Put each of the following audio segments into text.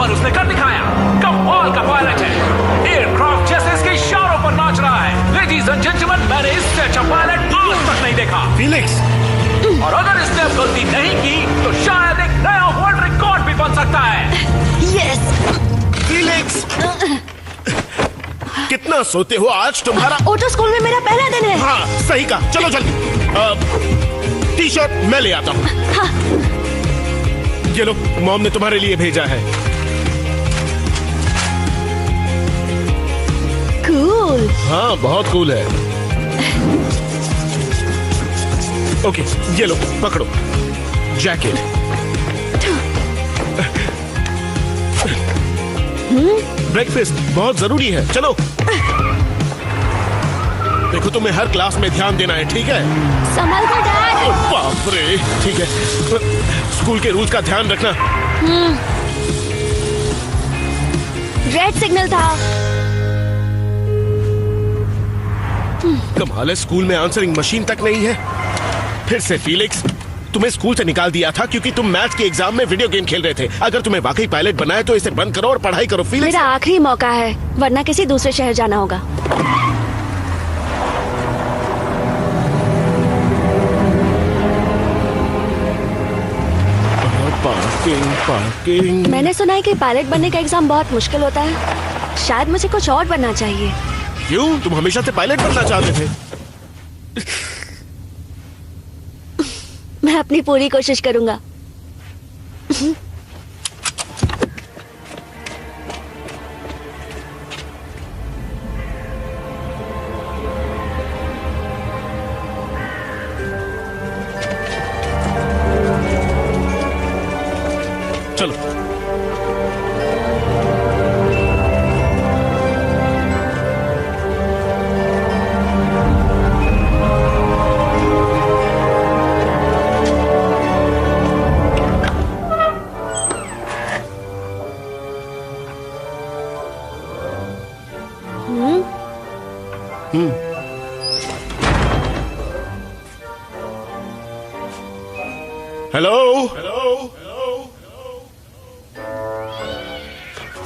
पर उसने कर दिखाया। कमाल का पायलट है, एयरक्राफ्ट जैसे इसके इशारों पर नाच रहा है। लेडीज एंड जेंटलमैन, मैंने इससे अच्छा पायलट आज तक नहीं देखा। फीलिक्स, और अगर इसने अब गलती नहीं की तो शायद एक नया वर्ल्ड रिकॉर्ड भी बन सकता है। यस। फीलिक्स, कितना सोते हो आज? तुम्हारा ऑटो स्कूल में मेरा पहला दिन है। हाँ, सही कहा। चलो जल्दी। टी शर्ट मैं ले आता हूँ। हाँ। ये लो, मॉम ने तुम्हारे लिए भेजा है। कूल। हाँ, बहुत कूल है। ओके, ये लो, पकड़ो जैकेट। ब्रेकफास्ट बहुत जरूरी है। चलो, देखो तुम्हें हर क्लास में ध्यान देना है, ठीक है? संभल कर डैड। बाप रे, ठीक है। स्कूल के रूल्स का ध्यान रखना। रेड सिग्नल था। कमाल है, स्कूल में आंसरिंग मशीन तक नहीं है। फिर से फीलिक्स, तुम्हें स्कूल से निकाल दिया था क्योंकि तुम मैथ्स के एग्जाम में वीडियो गेम खेल रहे थे। अगर तुम्हें वाकई पायलट बनना है तो इसे बंद करो और पढ़ाई करो फीलिक्स। मेरा आखिरी मौका है, वरना किसी दूसरे शहर जाना होगा। पार्किंग। मैंने सुना है कि पायलट बनने का एग्जाम बहुत मुश्किल होता है। शायद मुझे कुछ और बनना चाहिए। क्यों? तुम हमेशा से पायलट बनना चाहते थे। मैं अपनी पूरी कोशिश करूंगा। चलो। हेलो।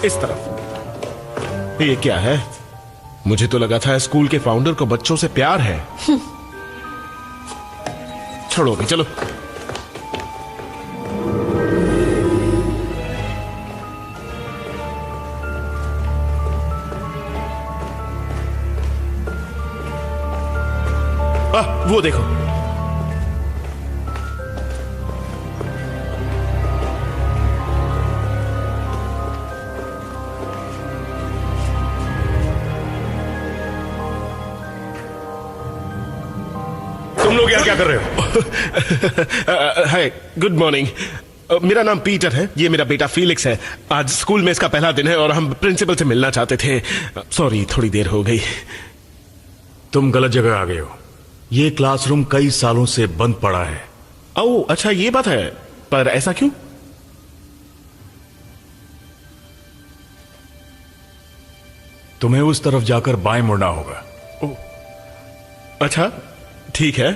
इस तरफ। ये क्या है? मुझे तो लगा था स्कूल के फाउंडर को बच्चों से प्यार है। छोड़ो भी, चलो। वो देखो। तुम लोग यहाँ क्या कर रहे हो? हाय, गुड मॉर्निंग। मेरा नाम पीटर है, ये मेरा बेटा फीलिक्स है। आज स्कूल में इसका पहला दिन है और हम प्रिंसिपल से मिलना चाहते थे। सॉरी, थोड़ी देर हो गई। तुम गलत जगह आ गए हो। ये क्लासरूम कई सालों से बंद पड़ा है। ओह, अच्छा ये बात है। पर ऐसा क्यों? तुम्हें उस तरफ जाकर बाएं मुड़ना होगा। अच्छा, ठीक है।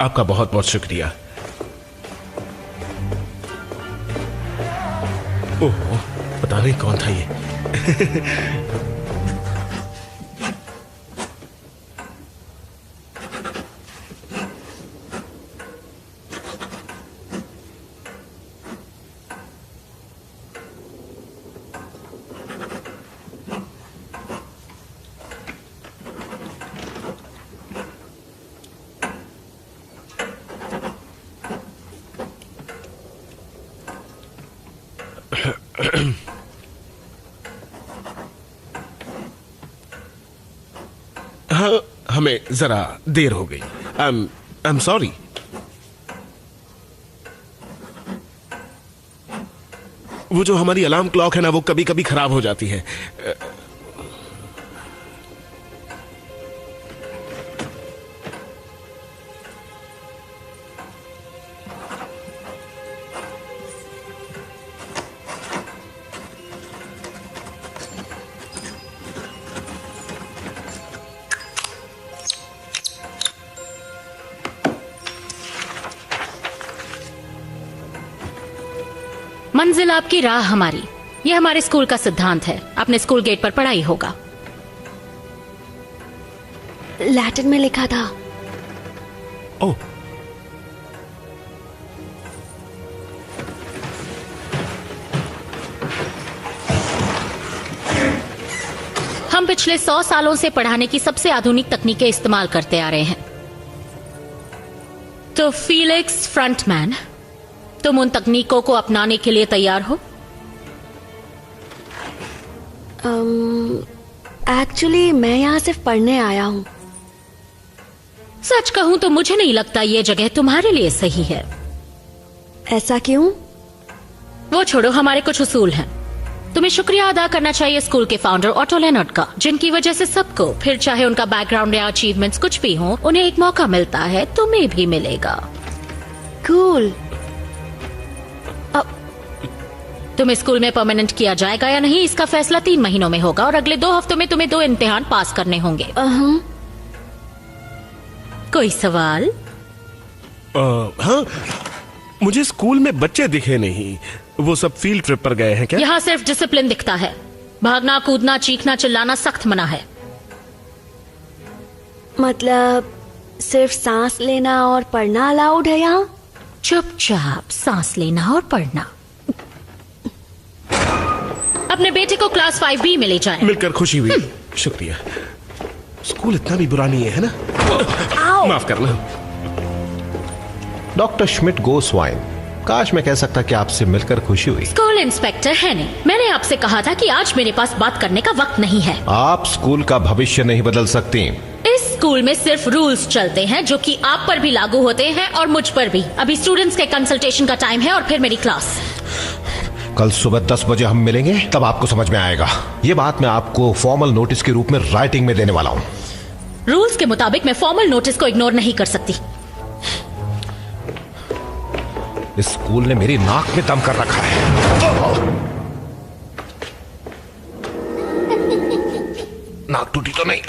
आपका बहुत बहुत शुक्रिया। ओह, पता नहीं कौन था ये। हाँ, हमें जरा देर हो गई। I am sorry. वो जो हमारी अलार्म क्लॉक है ना, वो कभी कभी खराब हो जाती है। मंजिल आपकी राह हमारी, ये हमारे स्कूल का सिद्धांत है। अपने स्कूल गेट पर पढ़ाई होगा। लैटिन में लिखा था। ओह, हम पिछले 100 सालों से पढ़ाने की सबसे आधुनिक तकनीकें इस्तेमाल करते आ रहे हैं। तो फीलिक्स फ्रंटमैन, तुम उन तकनीकों को अपनाने के लिए तैयार हो? एक्चुअली मैं यहाँ सिर्फ पढ़ने आया हूँ। सच कहूं तो मुझे नहीं लगता ये जगह तुम्हारे लिए सही है। ऐसा क्यों? वो छोड़ो, हमारे कुछ उसूल हैं। तुम्हें शुक्रिया अदा करना चाहिए स्कूल के फाउंडर ऑटो लेनर्ड का, जिनकी वजह से सबको, फिर चाहे उनका बैकग्राउंड या अचीवमेंट्स कुछ भी हो, उन्हें एक मौका मिलता है। तुम्हें भी मिलेगा। कूल। तुम्हें स्कूल में परमानेंट किया जाएगा या नहीं, इसका फैसला 3 महीनों में होगा और अगले 2 हफ्तों में तुम्हें 2 इम्तिहान पास करने होंगे। कोई सवाल? हाँ, मुझे स्कूल में बच्चे दिखे नहीं। वो सब फील्ड ट्रिप पर गए हैं क्या? यहाँ सिर्फ डिसिप्लिन दिखता है। भागना, कूदना, चीखना, चिल्लाना सख्त मना है। मतलब सिर्फ सांस लेना और पढ़ना अलाउड है यहाँ? चुपचाप सांस लेना और पढ़ना। अपने बेटे को क्लास 5B में ले जाएं। मिलकर खुशी हुई। शुक्रिया। स्कूल इतना भी बुरा नहीं है ना? माफ करना। डॉक्टर श्मिट गोस्वाइन, काश मैं कह सकता कि आपसे मिलकर खुशी हुई। स्कूल इंस्पेक्टर है नहीं। मैंने आपसे कहा था कि आज मेरे पास बात करने का वक्त नहीं है। आप स्कूल का भविष्य नहीं बदल सकती। इस स्कूल में सिर्फ रूल्स चलते हैं जो कि आप पर भी लागू होते हैं और मुझ पर भी। अभी स्टूडेंट्स के कंसल्टेशन का टाइम है और फिर मेरी क्लास। कल सुबह 10 बजे हम मिलेंगे, तब आपको समझ में आएगा। ये बात मैं आपको फॉर्मल नोटिस के रूप में राइटिंग में देने वाला हूँ। रूल्स के मुताबिक मैं फॉर्मल नोटिस को इग्नोर नहीं कर सकती। इस स्कूल ने मेरी नाक में दम कर रखा है। नाक टूटी तो नहीं?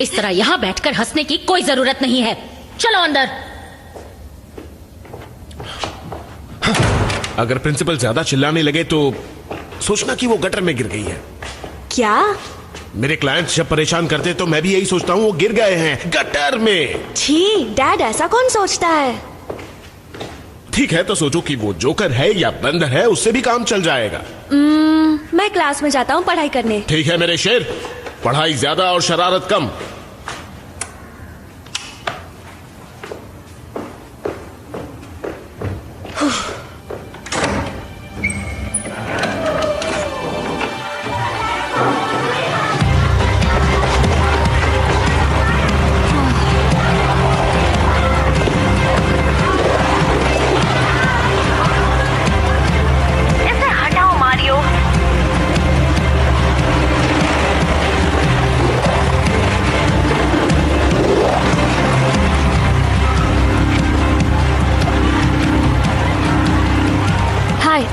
इस तरह यहाँ बैठकर हंसने की कोई जरूरत नहीं है। चलो अंदर। अगर प्रिंसिपल ज्यादा चिल्लाने लगे तो सोचना कि वो गटर में गिर गई है। क्या? मेरे क्लाइंट्स जब परेशान करते तो मैं भी यही सोचता हूँ वो गिर गए हैं गटर में। छी, डैड ऐसा कौन सोचता है? ठीक है तो सोचो कि वो जोकर है या बंदर है, उससे भी काम चल जाएगा। मैं क्लास में जाता हूँ पढ़ाई करने। ठीक है मेरे शेर, पढ़ाई ज्यादा और शरारत कम।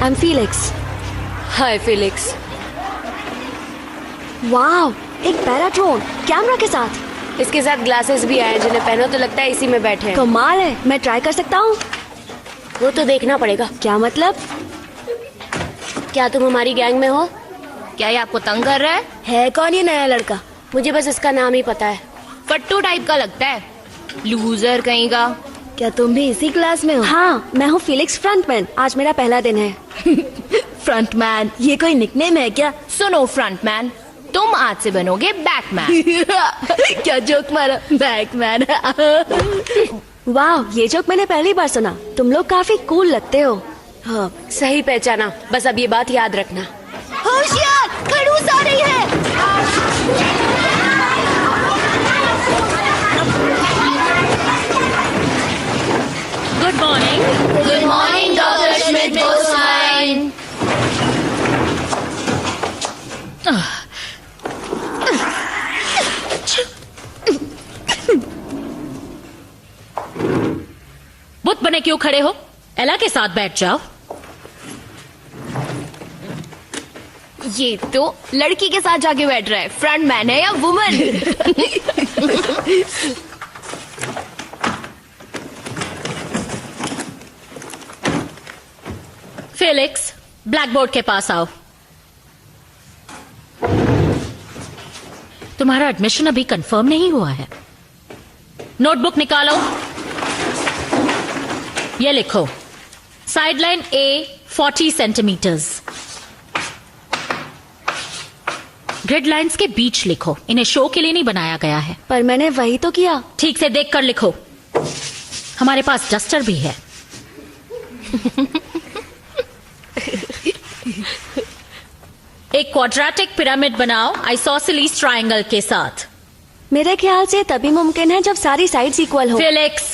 I'm Felix. Hi Felix. Wow, एक पैराट्रोन कैमरा के साथ। इसके साथ ग्लासेस भी आए जिन्हें पहनो तो लगता है इसी में बैठे हैं। कमाल है, मैं ट्राई कर सकता हूँ? वो तो देखना पड़ेगा। क्या मतलब? क्या तुम हमारी गैंग में हो? क्या ये आपको तंग कर रहा है? है कौन ये नया लड़का? मुझे बस इसका नाम ही पता है। फट्टू टाइप का लगता है, लूजर कहीं का। क्या तुम भी इसी क्लास में हो? हाँ, मैं हूँ फिलिक्स फ्रंटमैन। आज मेरा पहला दिन है। फ्रंटमैन, ये कोई निकनेम है क्या? सुनो फ्रंटमैन, तुम आज से बनोगे बैकमैन। क्या जोक मारा, बैकमैन। वाह, ये जोक मैंने पहली बार सुना। तुम लोग काफी कूल लगते हो। हाँ, सही पहचाना। बस अब ये बात याद रखना। होशियार, खड़ूस आ रही है। Good morning. Good morning doctor Schmidt Goswin. बुत बने क्यों खड़े हो? एला के साथ बैठ जाओ। ये तो लड़की के साथ जाके बैठ रहा है। फ्रंट मैन है या वुमन? फेलिक्स, ब्लैक बोर्ड के पास आओ। तुम्हारा एडमिशन अभी कंफर्म नहीं हुआ है। नोटबुक निकालो, ये लिखो sideline A 40 centimetres. Grid lines के बीच लिखो, इन्हें शो के लिए नहीं बनाया गया है। पर मैंने वही तो किया। ठीक से देखकर लिखो। हमारे पास डस्टर भी है। एक क्वाड्रेटिक पिरामिड बनाओ आइसोसेलेस ट्रायंगल के साथ। मेरे ख्याल से तभी मुमकिन है जब सारी साइड्स इक्वल हो। फेलिक्स,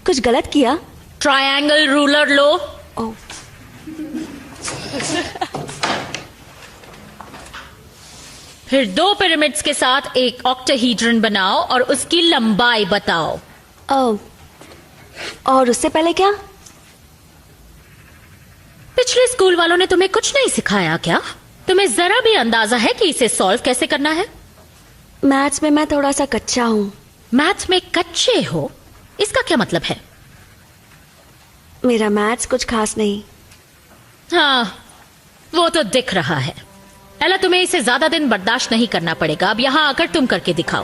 कुछ गलत किया? ट्रायंगल रूलर लो। ओह, फिर 2 पिरामिड्स के साथ एक ऑक्टाहीड्रन बनाओ और उसकी लंबाई बताओ। ओह, और उससे पहले क्या? पिछले स्कूल वालों ने तुम्हें कुछ नहीं सिखाया क्या? तुम्हें जरा भी अंदाजा है कि इसे सॉल्व कैसे करना है? मैथ्स में मैं थोड़ा सा कच्चा हूँ। मैथ्स में कच्चे हो, इसका क्या मतलब है? मेरा मैथ्स कुछ खास नहीं। हाँ, वो तो दिख रहा है। एला, तुम्हें इसे ज्यादा दिन बर्दाश्त नहीं करना पड़ेगा। अब यहां आकर तुम करके दिखाओ।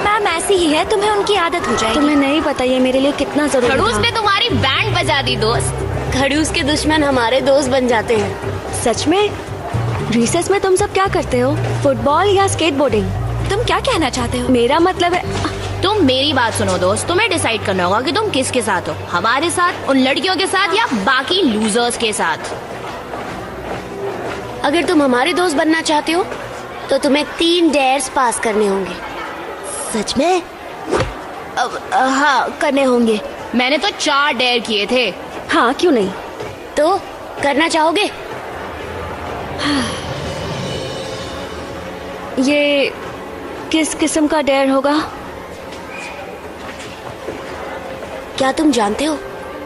मैम ऐसी ही है, तुम्हें उनकी आदत हो जाएगी। तुम्हें नहीं पता ये मेरे लिए कितना जरूरी खड़ूस था। ने तुम्हारी बैंड बजा दी दोस्त। खड़ूस के दुश्मन हमारे दोस्त बन जाते हैं। सच में? रिसेस में तुम सब क्या करते हो? फुटबॉल या स्केटबोर्डिंग? तुम क्या कहना चाहते हो? मेरा मतलब है, तुम मेरी बात सुनो दोस्त, तुम्हें डिसाइड करना होगा कि तुम किसके साथ हो। हमारे साथ, उन लड़कियों के साथ, या बाकी लूजर्स के साथ। अगर तुम हमारे दोस्त बनना चाहते हो तो तुम्हें 3 डेयर्स पास करने होंगे। सच में? हाँ, करने होंगे। मैंने तो 4 डेयर किए थे। हाँ, क्यों नहीं? तो करना चाहोगे? ये किस किस्म का डेयर होगा? क्या तुम जानते हो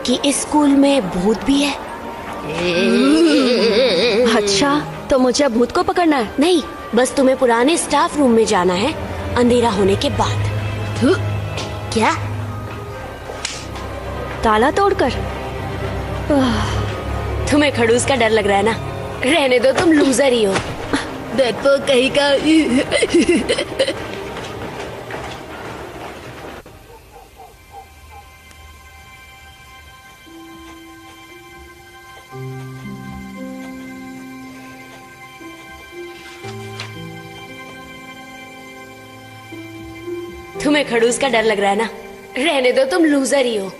कि इस स्कूल में भूत भी है? अच्छा, तो मुझे भूत को पकड़ना है? नहीं, बस तुम्हें पुराने स्टाफ रूम में जाना है अंधेरा होने के बाद। क्या? ताला तोड़कर? तुम्हें खड़ूस का डर लग रहा है ना? रहने दो, तुम लूजर ही हो। डरपोक कहीं का। तुम्हें खड़ूस का डर लग रहा है ना? रहने दो, तुम लूजर ही हो।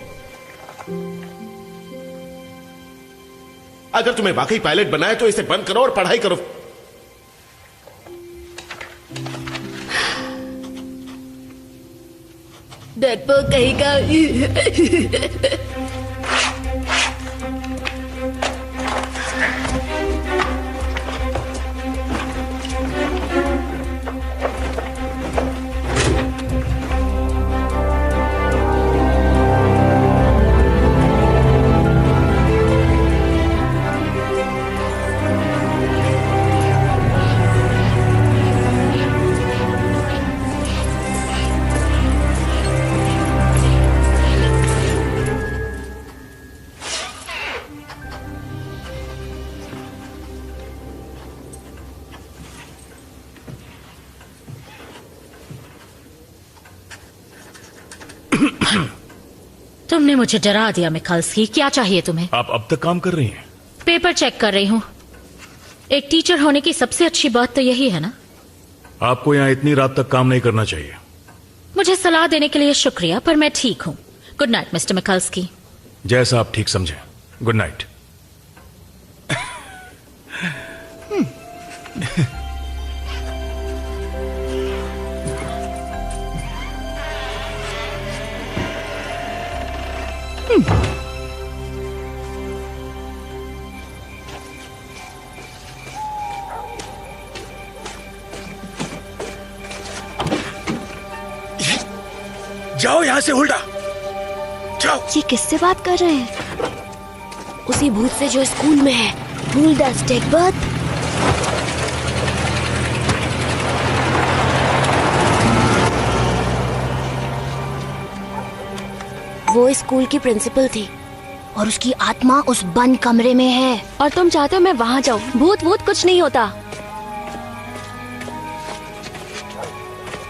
अगर तुम्हें वाकई पायलट बनना है तो इसे बंद करो और पढ़ाई करो। डरपोक कहीं का। तुमने मुझे डरा दिया मिखाल्स्की। क्या चाहिए तुम्हें? आप अब तक काम कर रही हैं? पेपर चेक कर रही हूँ। एक टीचर होने की सबसे अच्छी बात तो यही है ना? आपको यहाँ इतनी रात तक काम नहीं करना चाहिए। मुझे सलाह देने के लिए शुक्रिया, पर मैं ठीक हूँ। Good night mister Michalski. जैसा आप ठीक समझें। Good night. जाओ यहां से, हुल्डा जाओ। ये किससे बात कर रहे हैं? उसी भूत से जो स्कूल में है। हुल्डा स्टेगवर्थ। वो इस स्कूल की प्रिंसिपल थी और उसकी आत्मा उस बंद कमरे में है। और तुम चाहते हो मैं वहाँ जाऊँ? भूत वूत कुछ नहीं होता।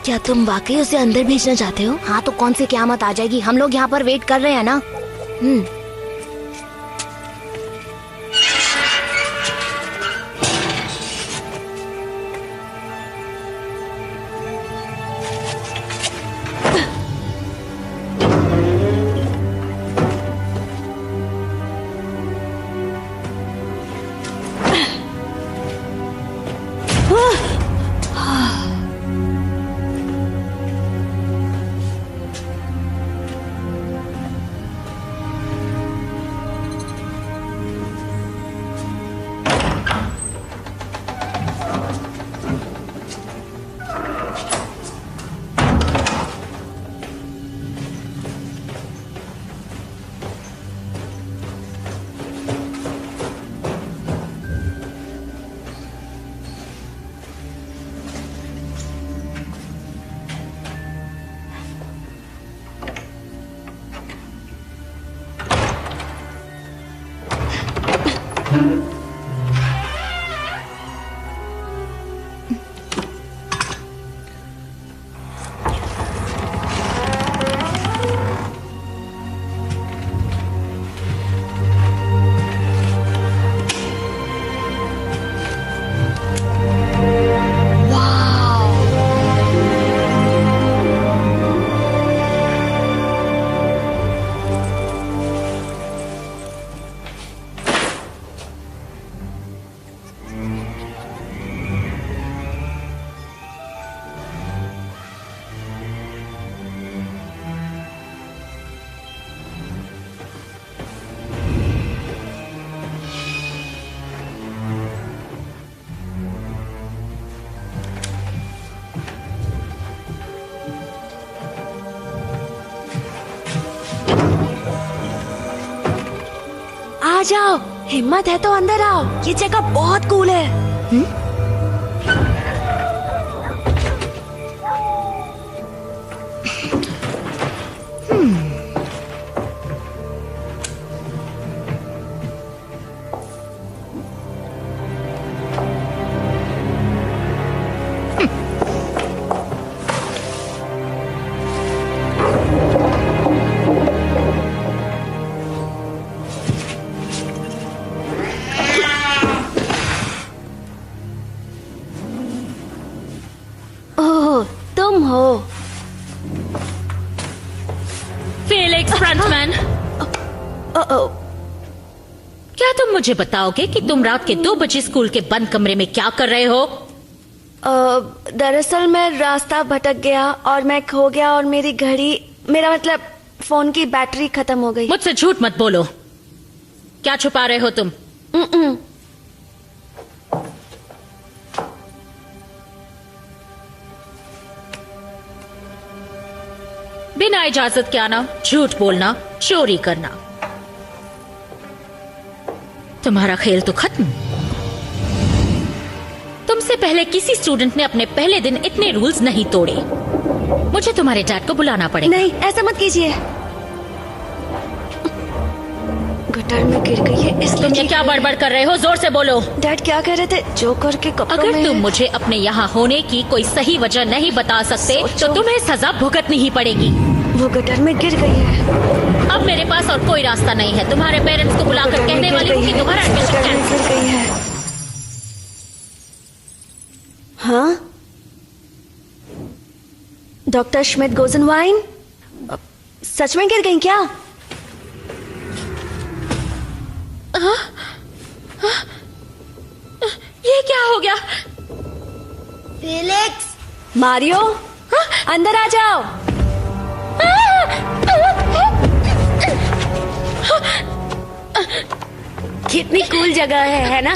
क्या तुम वाकई उसे अंदर भेजना चाहते हो? हाँ तो कौन सी क़यामत आ जाएगी, हम लोग यहाँ पर वेट कर रहे हैं ना। आ जाओ, हिम्मत है तो अंदर आओ, ये जगह बहुत कूल है। तुम हो फेलिक्स फ्रंटमैन। क्या तुम मुझे बताओगे कि तुम रात के 2 बजे स्कूल के बंद कमरे में क्या कर रहे हो? दरअसल मैं रास्ता भटक गया और मैं खो गया और मेरी घड़ी, मेरा मतलब फोन की बैटरी खत्म हो गई। मुझसे झूठ मत बोलो। क्या छुपा रहे हो तुम? बिना इजाजत के आना, झूठ बोलना, चोरी करना, तुम्हारा खेल तो खत्म। तुमसे पहले किसी स्टूडेंट ने अपने पहले दिन इतने रूल्स नहीं तोड़े। मुझे तुम्हारे डैड को बुलाना पड़ेगा। नहीं, ऐसा मत कीजिए। गटर में गिर गई है इसलिए। तुम ये क्या बड़बड़ कर रहे हो? जोर से बोलो। डैड क्या कह रहे थे? जोकर के कपड़ों अगर में तुम मुझे अपने यहाँ होने की कोई सही वजह नहीं बता सकते तो तुम्हें सजा भुगतनी ही पड़ेगी। वो गटर में गिर गई है। अब मेरे पास और कोई रास्ता नहीं है। तुम्हारे पेरेंट्स को बुलाकर कहने वाली हूँ कि तुम्हारा एडमिशन गटर में कैंसिल। गिर गई है। हाँ, डॉक्टर श्मिट गोजनवाइन सच में गिर गई क्या? ये क्या हो गया? फेलिक्स, मारियो, अंदर आ जाओ। कितनी कूल जगह है ना?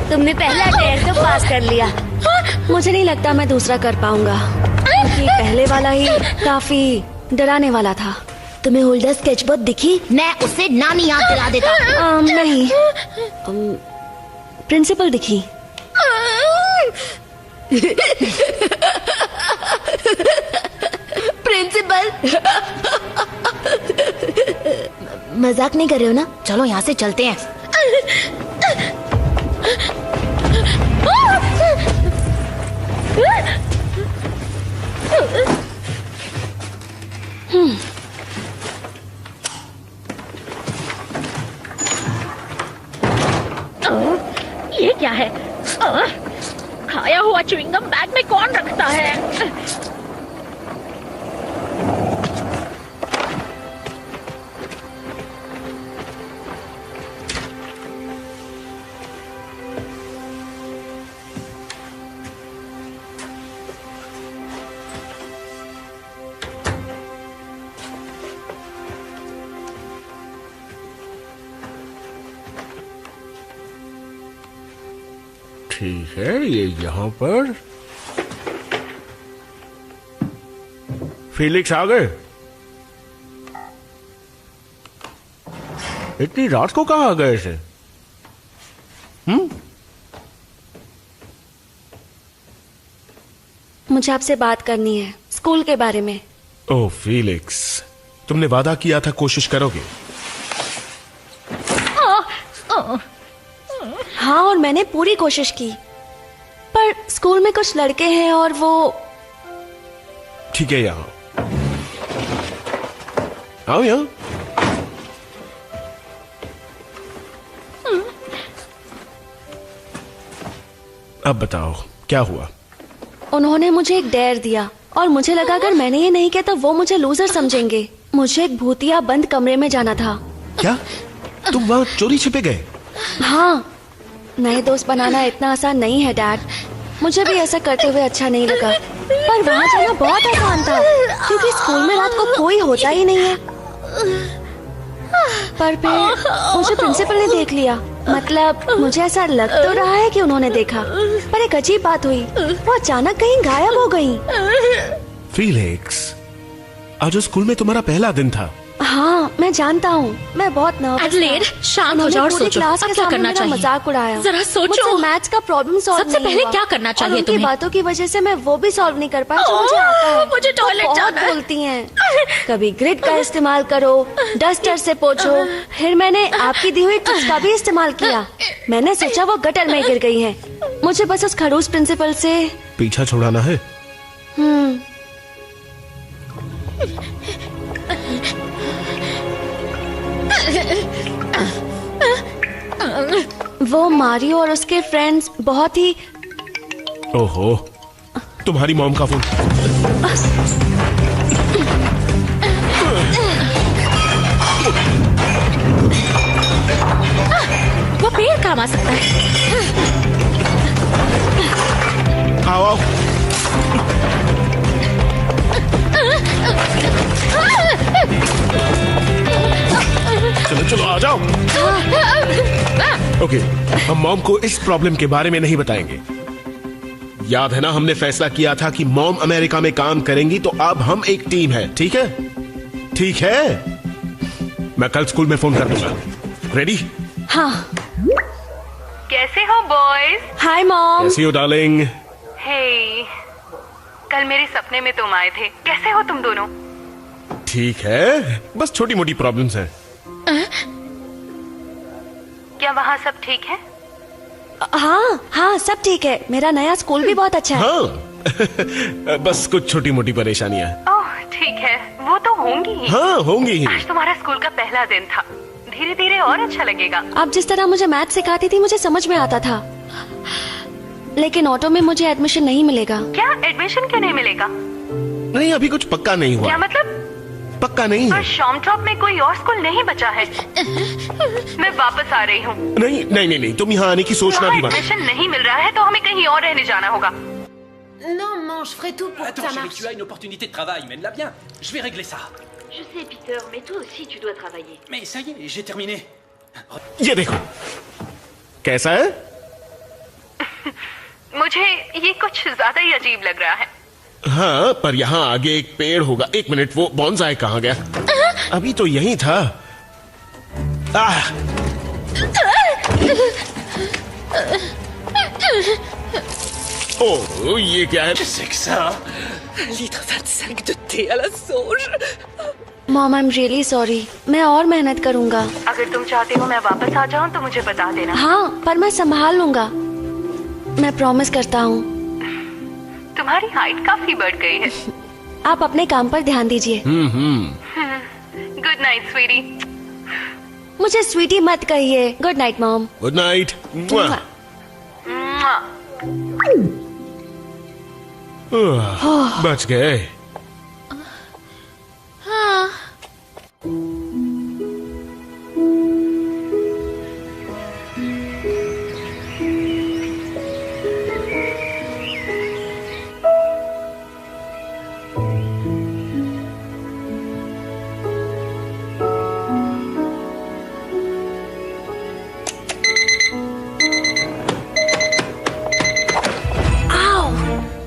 तुमने पहला टेस्ट तो पास कर लिया। मुझे नहीं लगता मैं दूसरा कर पाऊंगा, क्योंकि पहले वाला ही काफी डराने वाला था। तुम्हें होल्डर स्केचबुक दिखी? मैं उसे नानी याद दिला देता। नहीं, प्रिंसिपल दिखी। प्रिंसिपल, मजाक नहीं कर रहे हो ना? चलो यहाँ से चलते हैं। ये क्या है? खाया हुआ च्युइंगम बैग में कौन रखता है? ठीक है, ये यहाँ पर। फिलिक्स आ गए? इतनी रात को कहाँ आ गए इसे? मुझे आपसे बात करनी है स्कूल के बारे में। ओह फिलिक्स, तुमने वादा किया था कोशिश करोगे। हाँ, और मैंने पूरी कोशिश की, पर स्कूल में कुछ लड़के हैं और वो। ठीक है, यहाँ आओ। यहाँ अब बताओ क्या हुआ? उन्होंने मुझे एक डेयर दिया और मुझे लगा अगर मैंने ये नहीं किया तो वो मुझे लूजर समझेंगे। मुझे एक भूतिया बंद कमरे में जाना था। क्या तुम वहाँ चोरी छिपे गए? हाँ, नए दोस्त बनाना इतना आसान नहीं है डैड। मुझे भी ऐसा करते हुए अच्छा नहीं लगा, पर वहाँ जाना बहुत आसान था क्योंकि स्कूल में रात को कोई होता ही नहीं है। पर फिर मुझे प्रिंसिपल ने देख लिया। मतलब मुझे ऐसा लग तो रहा है कि उन्होंने देखा, पर एक अजीब बात हुई, वो अचानक कहीं गायब हो गई। फिलिक्स, आज स्कूल में तुम्हारा पहला दिन था। हाँ, मैं जानता हूँ, मैं बहुत नर्वस था। एडलेड, शांत हो जाओ और सोचो क्लास अब के क्या सामने करना मेरा चाहिए। मजाक उड़ाया। जरा सोचो। मुझसे मैथ्स का प्रॉब्लम सॉल्व सबसे नहीं पहले हुआ। क्या करना चाहिए और उनकी तुम्हें? बातों की वजह से मैं वो भी सॉल्व नहीं कर पाई जो मुझे आता है। मुझे वो टॉयलेट बहुत जाना है। बोलती हैं। कभी ग्रिड का इस्तेमाल करो, डस्टर से पोछो। फिर मैंने आपकी दी हुई टिप्स का भी इस्तेमाल किया। मैंने सोचा वो गटर में गिर गई है। मुझे बस उस खड़ूस प्रिंसिपल से पीछा छुड़ाना है। वो मारियो और उसके फ्रेंड्स बहुत ही। ओहो, तुम्हारी मॉम का फोन। वो पेड़ काम आ सकता है। आओ आओ। चलो चलो आ जाओ। ओके, हम मॉम को इस प्रॉब्लम के बारे में नहीं बताएंगे। याद है ना, हमने फैसला किया था कि मॉम अमेरिका में काम करेंगी, तो अब हम एक टीम है। ठीक है? ठीक है, मैं कल स्कूल में फोन कर दूंगा। रेडी? हाँ। कैसे हो बॉयज? Hi mom. कैसी हो डार्लिंग? हे, कल मेरे सपने में तुम आए थे। कैसे हो तुम दोनों? ठीक है, बस छोटी मोटी प्रॉब्लम्स हैं। क्या वहाँ सब ठीक है? हाँ हाँ, सब ठीक है। मेरा नया स्कूल भी बहुत अच्छा है। हाँ बस कुछ छोटी मोटी परेशानियां। ओह ठीक है, वो तो होंगी ही। हाँ होंगी ही। आज तुम्हारा स्कूल का पहला दिन था, धीरे धीरे और अच्छा लगेगा। आप जिस तरह मुझे मैथ सिखाती थी मुझे समझ में आता था, लेकिन ऑटो में मुझे एडमिशन नहीं मिलेगा। क्या एडमिशन क्यों नहीं मिलेगा? नहीं, अभी कुछ पक्का नहीं हुआ। क्या मतलब? पक्का नहीं है। और शॉमटॉप में कोई और स्कूल नहीं बचा है। मैं वापस आ रही हूँ। नहीं नहीं नहीं नहीं, तुम यहाँ आने की सोचना भी मत। एडमिशन नहीं मिल रहा है तो हमें कहीं और रहने जाना होगा। Non, non, je ferai tout pour que Attends, ça chérie, marche. tu as une opportunité de travail, mène-la bien. Je vais régler ça. Je sais, Peter, mais toi aussi, tu dois travailler. Mais ça y est, j'ai terminé. ये देखो कैसा है। मुझे ये कुछ ज्यादा ही अजीब लग रहा है। हाँ, पर यहाँ आगे एक पेड़ होगा। एक मिनट, वो बॉन्साई कहाँ गया? अभी तो यही था। ओह, ये क्या है? Qu'est-ce que c'est que ça? Un litre 25 de thé à la sauge. Mom I am really sorry, मैं और मेहनत करूंगा। अगर तुम चाहते हो मैं वापस आ जाऊं तो मुझे बता देना। हाँ, पर मैं संभाल लूंगा, मैं प्रॉमिस करता हूँ। तुम्हारी हाइट काफी बढ़ गई है। आप अपने काम पर ध्यान दीजिए। Good night sweetie. मुझे स्वीटी मत कहिए। Good night mom. Good night. बच गए। हाँ।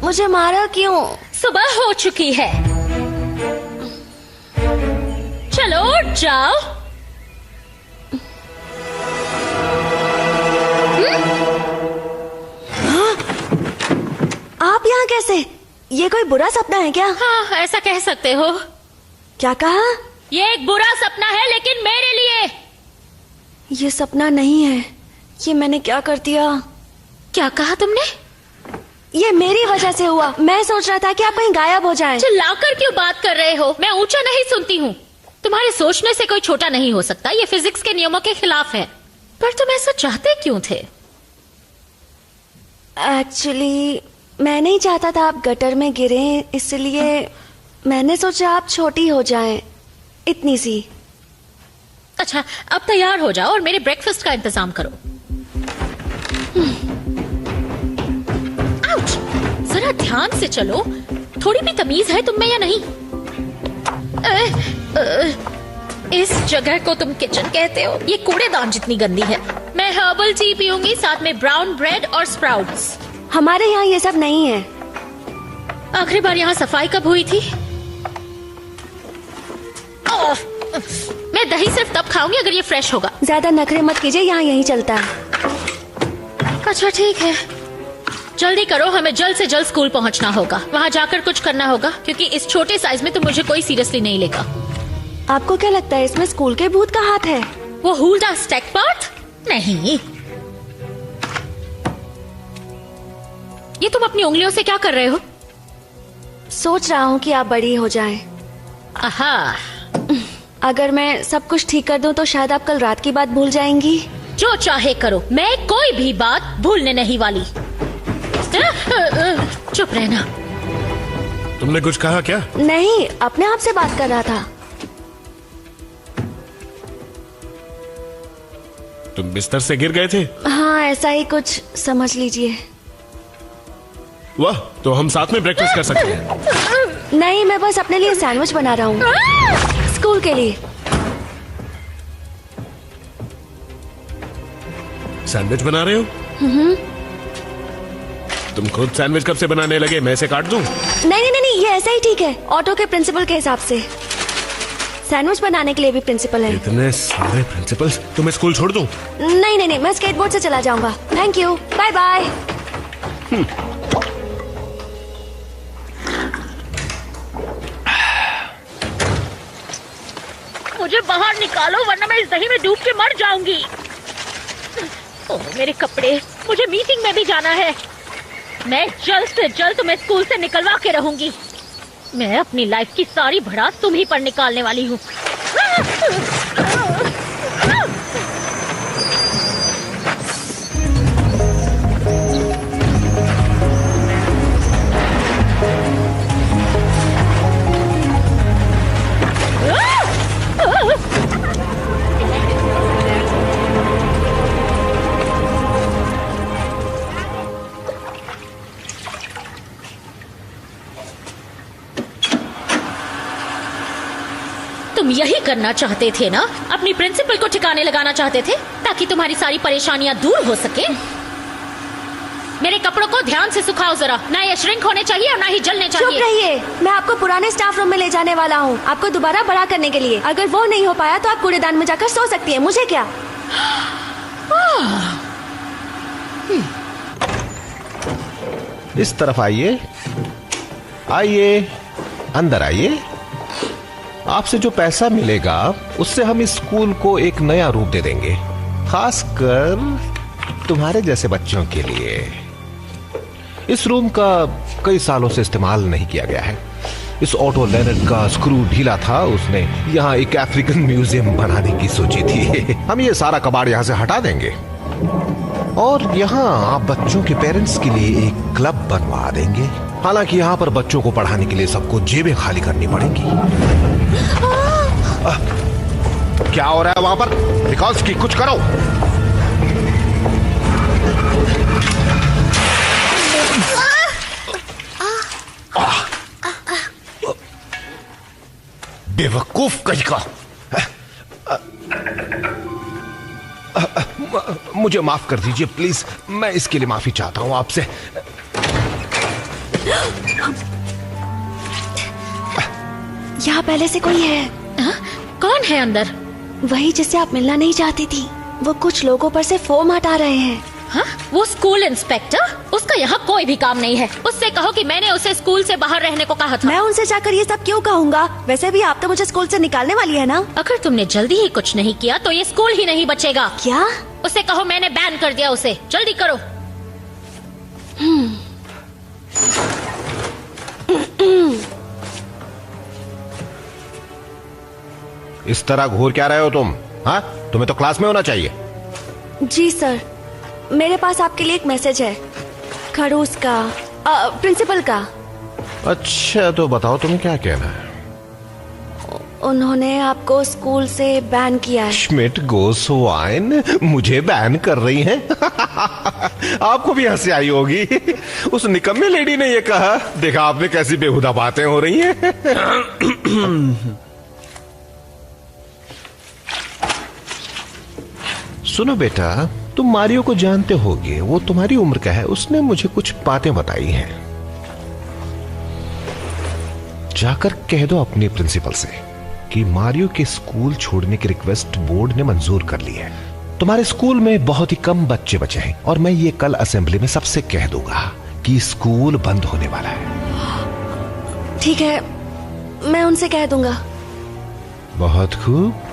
मुझे मारा क्यों? सुबह हो चुकी है, चलो उठ जाओ। आप यहाँ कैसे? ये कोई बुरा सपना है क्या? हाँ, ऐसा कह सकते हो। क्या कहा? ये एक बुरा सपना है, लेकिन मेरे लिए। ये सपना नहीं है। ये मैंने क्या कर दिया? क्या कहा तुमने? ये मेरी वजह से हुआ। मैं सोच रहा था कि आप कहीं गायब हो जाएं। चिल्लाकर क्यों बात कर रहे हो? मैं ऊंचा नहीं सुनती हूँ। तुम्हारे सोचने से कोई छोटा नहीं हो सकता। ये फिजिक्स के नियमों के खिलाफ है। पर तुम ऐसा चाहते क्यों थे? एक्चुअली मैं नहीं चाहता था आप गटर में गिरे, इसलिए मैंने सोचा आप छोटी हो जाएं। इतनी सी। अच्छा, अब तैयार हो जाओ और मेरे ब्रेकफास्ट का इंतजाम करो। आउच! जरा ध्यान से चलो। थोड़ी भी तमीज है तुम में या नहीं? इस जगह को तुम किचन कहते हो? ये कूड़ेदान जितनी गंदी है। मैं हर्बल टी पीऊंगी, साथ में ब्राउन ब्रेड और स्प्राउट्स। हमारे यहाँ ये सब नहीं है। आखिरी बार यहाँ सफाई कब हुई थी? मैं दही सिर्फ तब खाऊंगी अगर ये फ्रेश होगा। ज्यादा नखरे मत कीजिए, यहाँ यही चलता है। अच्छा ठीक है, जल्दी करो, हमें जल्द से जल्द स्कूल पहुंचना होगा। वहाँ जाकर कुछ करना होगा, क्योंकि इस छोटे साइज में तो मुझे कोई सीरियसली नहीं लेगा। आपको क्या लगता है इसमें स्कूल के भूत का हाथ है? वो हुल्डा स्टैकपार्ट? नहीं। ये तुम अपनी उंगलियों से क्या कर रहे हो? सोच रहा हूँ कि आप बड़ी हो जाएं। आहा। अगर मैं सब कुछ ठीक कर दूं तो शायद आप कल रात की बात भूल जाएंगी। जो चाहे करो, मैं कोई भी बात भूलने नहीं वाली। चुप रहना। तुमने कुछ कहा क्या? नहीं, अपने आप से बात कर रहा था। तुम बिस्तर से गिर गए थे? हाँ, ऐसा ही कुछ समझ लीजिए। वाह, तो हम साथ में ब्रेकफास्ट कर सकते हैं। नहीं, मैं बस अपने लिए सैंडविच बना रहा हूँ, स्कूल के लिए। सैंडविच बना रहे हो? तुम खुद सैंडविच कब से बनाने लगे? मैं इसे काट दूं? नहीं, ये ऐसा ही ठीक है, ऑटो के प्रिंसिपल के हिसाब से। सैंडविच बनाने के लिए भी प्रिंसिपल है। इतने सारे प्रिंसिपल्स। तुम्हें स्कूल छोड़ दूं? नहीं, मैं स्केटबोर्ड से चला जाऊंगा। Thank you, bye bye. मुझे बाहर निकालो, वरना मैं इस दही में डूब के मर जाऊंगी। ओह, मेरे कपड़े। मुझे मीटिंग में भी जाना है। मैं जल्द से जल्द तुम्हें स्कूल से निकलवा के रहूंगी। मैं अपनी लाइफ की सारी भड़ास तुम ही पर निकालने वाली हूँ। तुम यही करना चाहते थे ना? अपनी प्रिंसिपल को ठिकाने लगाना चाहते थे ताकि तुम्हारी सारी परेशानियां दूर हो सके। मेरे कपड़ों को ध्यान से सुखाओ जरा। ना ये श्रिंक होने चाहिए और ना ही जलने चाहिए। चुप रहिए, मैं आपको पुराने स्टाफ रूम में ले जाने वाला हूँ, आपको दोबारा बड़ा करने के लिए। अगर वो नहीं हो पाया तो आप कूड़ेदान में जाकर सो सकती है, मुझे क्या। इस तरफ आइए, आइए, अंदर आइए। आपसे जो पैसा मिलेगा उससे हम इस स्कूल को एक नया रूप दे देंगे, खासकर तुम्हारे जैसे बच्चों के लिए। इस रूम का कई सालों से इस्तेमाल नहीं किया गया है। इस ऑटो लेनर्ड का स्क्रू ढीला था, उसने यहाँ एक अफ्रीकन म्यूजियम बनाने की सोची थी। हम ये सारा कबाड़ यहाँ से हटा देंगे और यहाँ आप बच्चों के पेरेंट्स के लिए एक क्लब बनवा देंगे। हालांकि यहाँ पर बच्चों को पढ़ाने के लिए सबको जेबें खाली करनी पड़ेंगी। क्या हो रहा है वहां पर? बिकॉज की कुछ करो। बेवकूफ कहीं का। मुझे माफ कर दीजिए प्लीज, मैं इसके लिए माफी चाहता हूं आपसे। यहाँ पहले से कोई है? कौन है अंदर? वही जिससे आप मिलना नहीं चाहती थी। वो कुछ लोगों पर से फोम हटा रहे हैं। हाँ? वो स्कूल इंस्पेक्टर? उसका यहाँ कोई भी काम नहीं है। उससे कहो कि मैंने उसे स्कूल से बाहर रहने को कहा था। मैं उनसे जाकर ये सब क्यों कहूँगा? वैसे भी आप तो मुझे स्कूल से निकालने वाली है ना। अगर तुमने जल्दी ही कुछ नहीं किया तो ये स्कूल ही नहीं बचेगा। क्या? उसे कहो मैंने बैन कर दिया उसे। जल्दी करो। इस तरह घूर क्या रहे हो तुम? हाँ, तुम्हें तो क्लास में होना चाहिए। जी सर, मेरे पास आपके लिए एक मैसेज है, खड़ूस का, प्रिंसिपल का। अच्छा तो बताओ तुम्हें क्या कहना है। उन्होंने आपको स्कूल से बैन किया है। श्मिट गोस वाइन मुझे बैन कर रही हैं? आपको भी हंसी आई होगी। उस निकम्मे लेडी ने ये कहा। देखा आपने कैसी बेहुदा बातें हो रही हैं। सुनो बेटा, तुम मारियो को जानते होगे, वो तुम्हारी उम्र का है। उसने मुझे कुछ बातें बताई हैं। जाकर कह दो अपनी प्रिंसिपल से कि मारियो के स्कूल छोड़ने की रिक्वेस्ट बोर्ड ने मंजूर कर ली है। तुम्हारे स्कूल में बहुत ही कम बच्चे बचे हैं और मैं ये कल असेंबली में सबसे कह दूंगा कि स्कूल बंद होने वाला है। ठीक है, मैं उनसे कह दूंगा। बहुत खूब,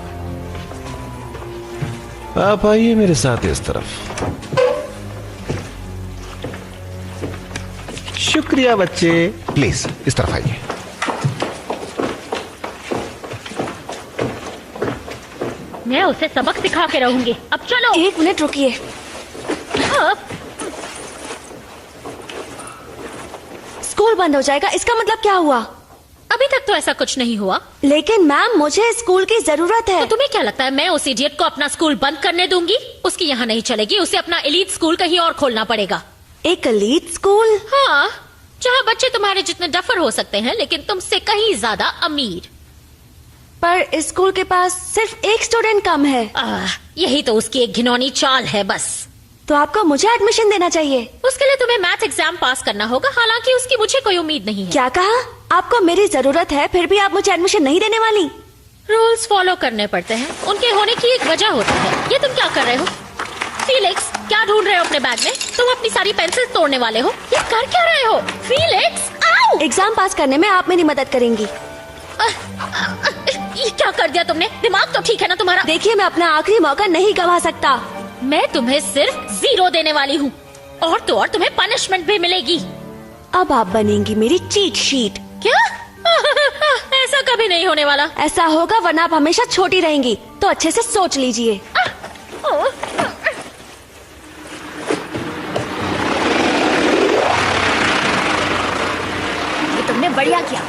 आप आइए मेरे साथ इस तरफ। शुक्रिया बच्चे, प्लीज इस तरफ आइए। मैं उसे सबक सिखा के रहूंगी। अब चलो। एक मिनट रुकिए। स्कूल बंद हो जाएगा, इसका मतलब क्या हुआ? अभी तक तो ऐसा कुछ नहीं हुआ। लेकिन मैम, मुझे स्कूल की जरूरत है। तो तुम्हें क्या लगता है मैं उस इडियट को अपना स्कूल बंद करने दूंगी? उसकी यहाँ नहीं चलेगी। उसे अपना एलीट स्कूल कहीं और खोलना पड़ेगा। एक एलीट स्कूल? हाँ, जहाँ बच्चे तुम्हारे जितने डफर हो सकते हैं लेकिन तुमसे कहीं ज्यादा अमीर। पर इस स्कूल के पास सिर्फ एक स्टूडेंट कम है। यही तो उसकी एक घिनौनी चाल है बस। तो आपको मुझे एडमिशन देना चाहिए। उसके लिए तुम्हें मैथ एग्जाम पास करना होगा। हालांकि उसकी मुझे कोई उम्मीद नहीं है। क्या कहा? आपको मेरी जरूरत है, फिर भी आप मुझे एडमिशन नहीं देने वाली? रूल्स फॉलो करने पड़ते हैं। उनके होने की एक वजह होती है। ये तुम क्या कर रहे हो? फीलिक्स, क्या ढूंढ रहे हो अपने बैग में? तुम अपनी सारी पेंसिल तोड़ने वाले हो। ये कर क्या रहे हो? फीलिक्स, आओ! एग्जाम पास करने में आप मेरी मदद करेंगी। ये क्या कर दिया तुमने? दिमाग तो ठीक है ना तुम्हारा? देखिए, मैं अपना आखिरी मौका नहीं गवा सकता। मैं तुम्हें सिर्फ 0 देने वाली हूँ और तो और तुम्हें पनिशमेंट भी मिलेगी। अब आप बनेंगी मेरी चीट शीट। क्या? ऐसा कभी नहीं होने वाला। ऐसा होगा, वरना आप हमेशा छोटी रहेंगी। तो अच्छे से सोच लीजिए। ये तुमने बढ़िया किया।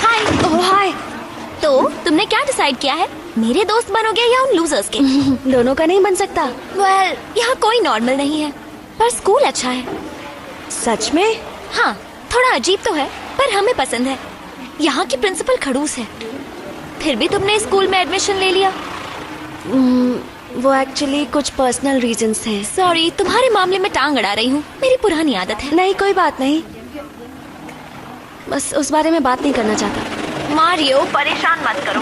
हाय। ओह हाय। तो तुमने क्या डिसाइड किया है? मेरे दोस्त बनोगे या उन लूजर्स के? दोनों का नहीं बन सकता। वेल, यहाँ कोई नॉर्मल नहीं है, पर स्कूल अच्छा है। सच में? हाँ, थोड़ा अजीब तो है, पर हमें पसंद है। यहाँ की प्रिंसिपल खड़ूस है। फिर भी तुमने स्कूल में एडमिशन ले लिया? वो एक्चुअली कुछ पर्सनल रीजंस हैं। सॉरी, तुम्हारे मामले में टांग अड़ा रही हूँ। मेरी पुरानी आदत है। नहीं, कोई बात नहीं, बस उस बारे में बात नहीं करना चाहता। मारियो, परेशान मत करो।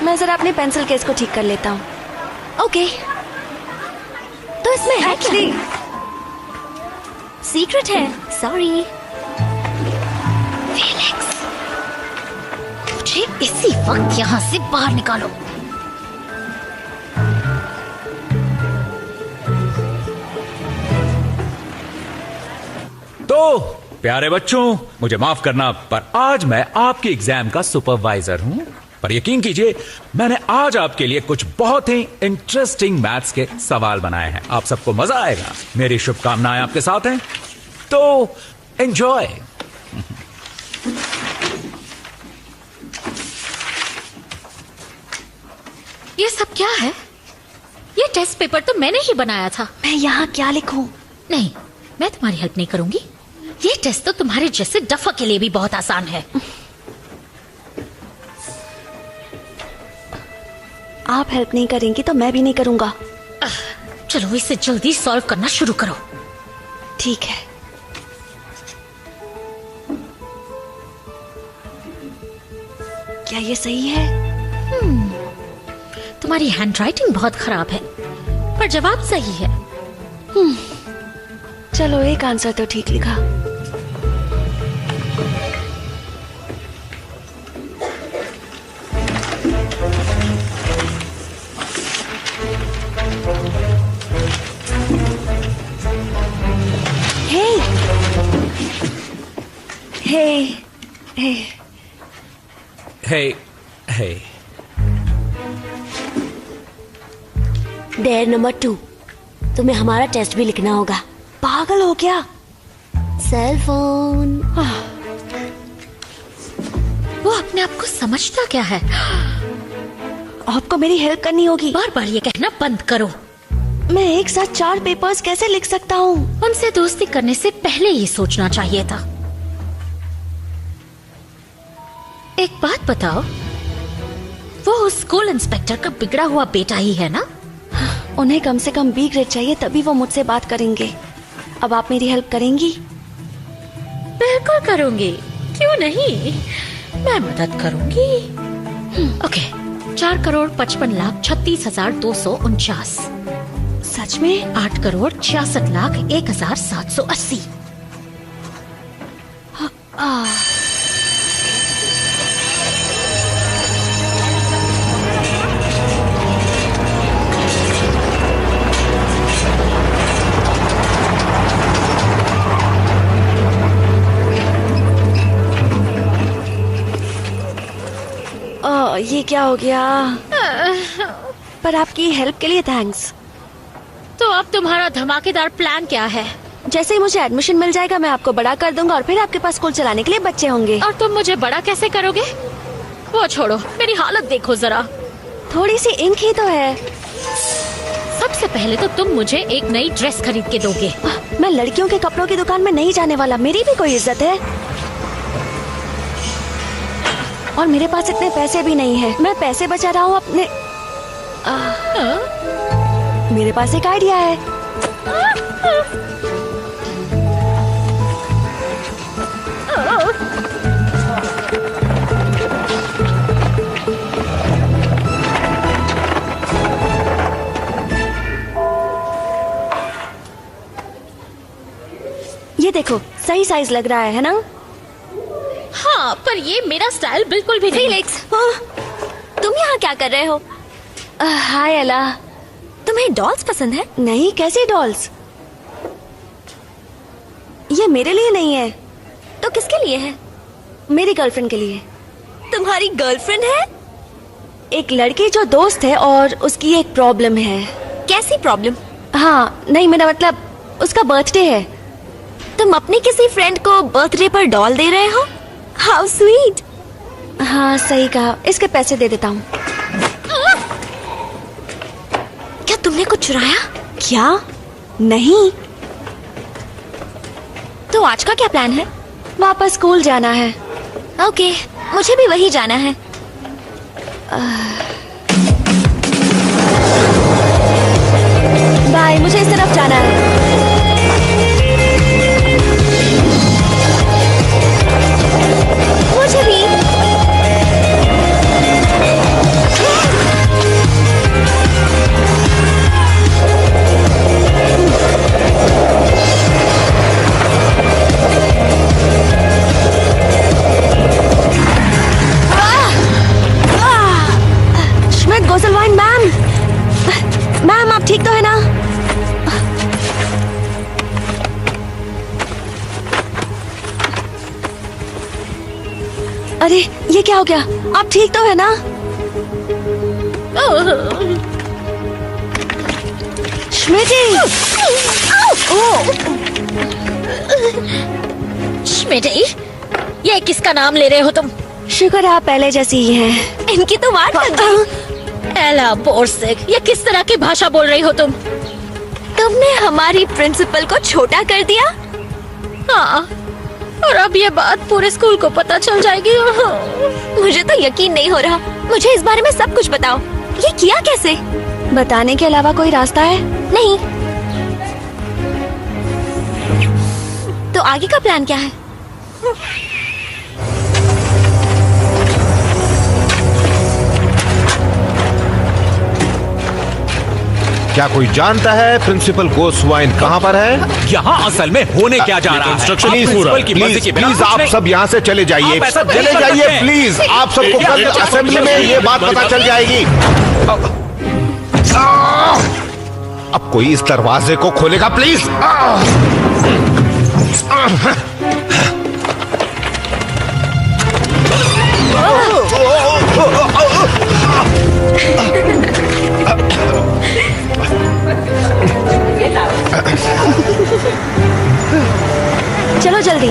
मैं जरा अपने पेंसिल केस को ठीक कर लेता हूँ। ओके। तो इसमें है एक्चुअली सीक्रेट है, सॉरी। फेलिक्स, मुझे इसी वक्त यहाँ से बाहर निकालो। तो प्यारे बच्चों, मुझे माफ करना, पर आज मैं आपके एग्जाम का सुपरवाइजर हूं। पर यकीन कीजिए, मैंने आज आपके लिए कुछ बहुत ही इंटरेस्टिंग मैथ्स के सवाल बनाए हैं। आप सबको मजा आएगा। मेरी शुभकामनाएं आपके साथ हैं, तो एंजॉय। ये सब क्या है? ये टेस्ट पेपर तो मैंने ही बनाया था। मैं यहाँ क्या लिखूं? नहीं, मैं तुम्हारी हेल्प नहीं करूंगी। ये टेस्ट तो तुम्हारे जैसे डफा के लिए भी बहुत आसान है। आप हेल्प नहीं करेंगी तो मैं भी नहीं करूंगा। चलो इसे जल्दी सॉल्व करना शुरू करो। ठीक है। क्या ये सही है? तुम्हारी हैंडराइटिंग बहुत खराब है, पर जवाब सही है। चलो एक आंसर तो ठीक लिखा। हे डेयर नंबर 2, तुम्हें हमारा टेस्ट भी लिखना होगा। पागल हो क्या? Cell phone. वो अपने आप को समझता क्या है? आपको मेरी हेल्प करनी होगी। बार बार ये कहना बंद करो। मैं एक साथ 4 पेपर्स कैसे लिख सकता हूँ? उनसे दोस्ती करने से पहले ये सोचना चाहिए था। एक बात बताओ, वो उस स्कूल इंस्पेक्टर का बिगड़ा हुआ बेटा ही है ना? उन्हें कम से कम B ग्रेड चाहिए, तभी वो मुझसे बात करेंगे। अब आप मेरी हेल्प करेंगी? बिल्कुल करूंगी, क्यों नहीं, मैं मदद करूंगी। ओके, 4,55,36,249। सच में? 8,66,01,780। ये क्या हो गया? पर आपकी हेल्प के लिए थैंक्स। तो अब तुम्हारा धमाकेदार प्लान क्या है? जैसे ही मुझे एडमिशन मिल जाएगा, मैं आपको बड़ा कर दूंगा और फिर आपके पास स्कूल चलाने के लिए बच्चे होंगे। और तुम मुझे बड़ा कैसे करोगे? वो छोड़ो, मेरी हालत देखो जरा। थोड़ी सी इंक ही तो है। सबसे पहले तो तुम मुझे एक नई ड्रेस खरीद के दोगे। मैं लड़कियों के कपड़ों की दुकान में नहीं जाने वाला, मेरी भी कोई इज्जत है। और मेरे पास इतने पैसे भी नहीं है। मैं पैसे बचा रहा हूँ अपने। मेरे पास एक आइडिया है। ये देखो, सही साइज लग रहा है ना? हाँ, पर ये मेरा स्टाइल बिल्कुल भी नहीं। फेलिक्स, तुम यहाँ क्या कर रहे हो? हाय एला। तुम्हें डॉल्स पसंद है? नहीं, कैसी डॉल्स? ये मेरे लिए नहीं है। तो किसके लिए है? मेरी गर्लफ्रेंड के लिए। तुम्हारी गर्लफ्रेंड है? एक लड़की जो दोस्त है और उसकी एक प्रॉब्लम है। कैसी प्रॉब्लम? हाँ, नहीं, मेरा मतलब उसका बर्थडे है। तुम अपनी किसी फ्रेंड को बर्थडे पर डॉल दे रहे हो? How sweet. हाँ, सही कहा। इसके पैसे दे देता हूँ। क्या तुमने कुछ चुराया? क्या? नहीं। तो आज का क्या प्लान है? वापस स्कूल जाना है। ओके, मुझे भी वही जाना है। बाय, मुझे इस तरफ जाना है। मुझे भी। अरे ये क्या हो गया? आप ठीक तो है ना? स्मिटी! स्मिटी, ये किसका नाम ले रहे हो तुम? शुक्र आप पहले जैसी ही हैं। इनकी तो वाट लग गई। एला बोर्सिक, ये किस तरह की भाषा बोल रही हो तुम? तुमने हमारी प्रिंसिपल को छोटा कर दिया? हाँ, और अब ये बात पूरे स्कूल को पता चल जाएगी। मुझे तो यकीन नहीं हो रहा। मुझे इस बारे में सब कुछ बताओ। ये किया कैसे? बताने के अलावा कोई रास्ता है? नहीं। तो आगे का प्लान क्या है? क्या कोई जानता है प्रिंसिपल गोस्वाइन कहाँ पर है? यहाँ असल में होने क्या जा रहा है? प्लीज आप सब यहाँ से चले जाइए, चले जाइए प्लीज। आप सबको कल असेंबली में ये बात पता चल जाएगी। अब कोई इस दरवाजे को खोलेगा प्लीज? चलो जल्दी।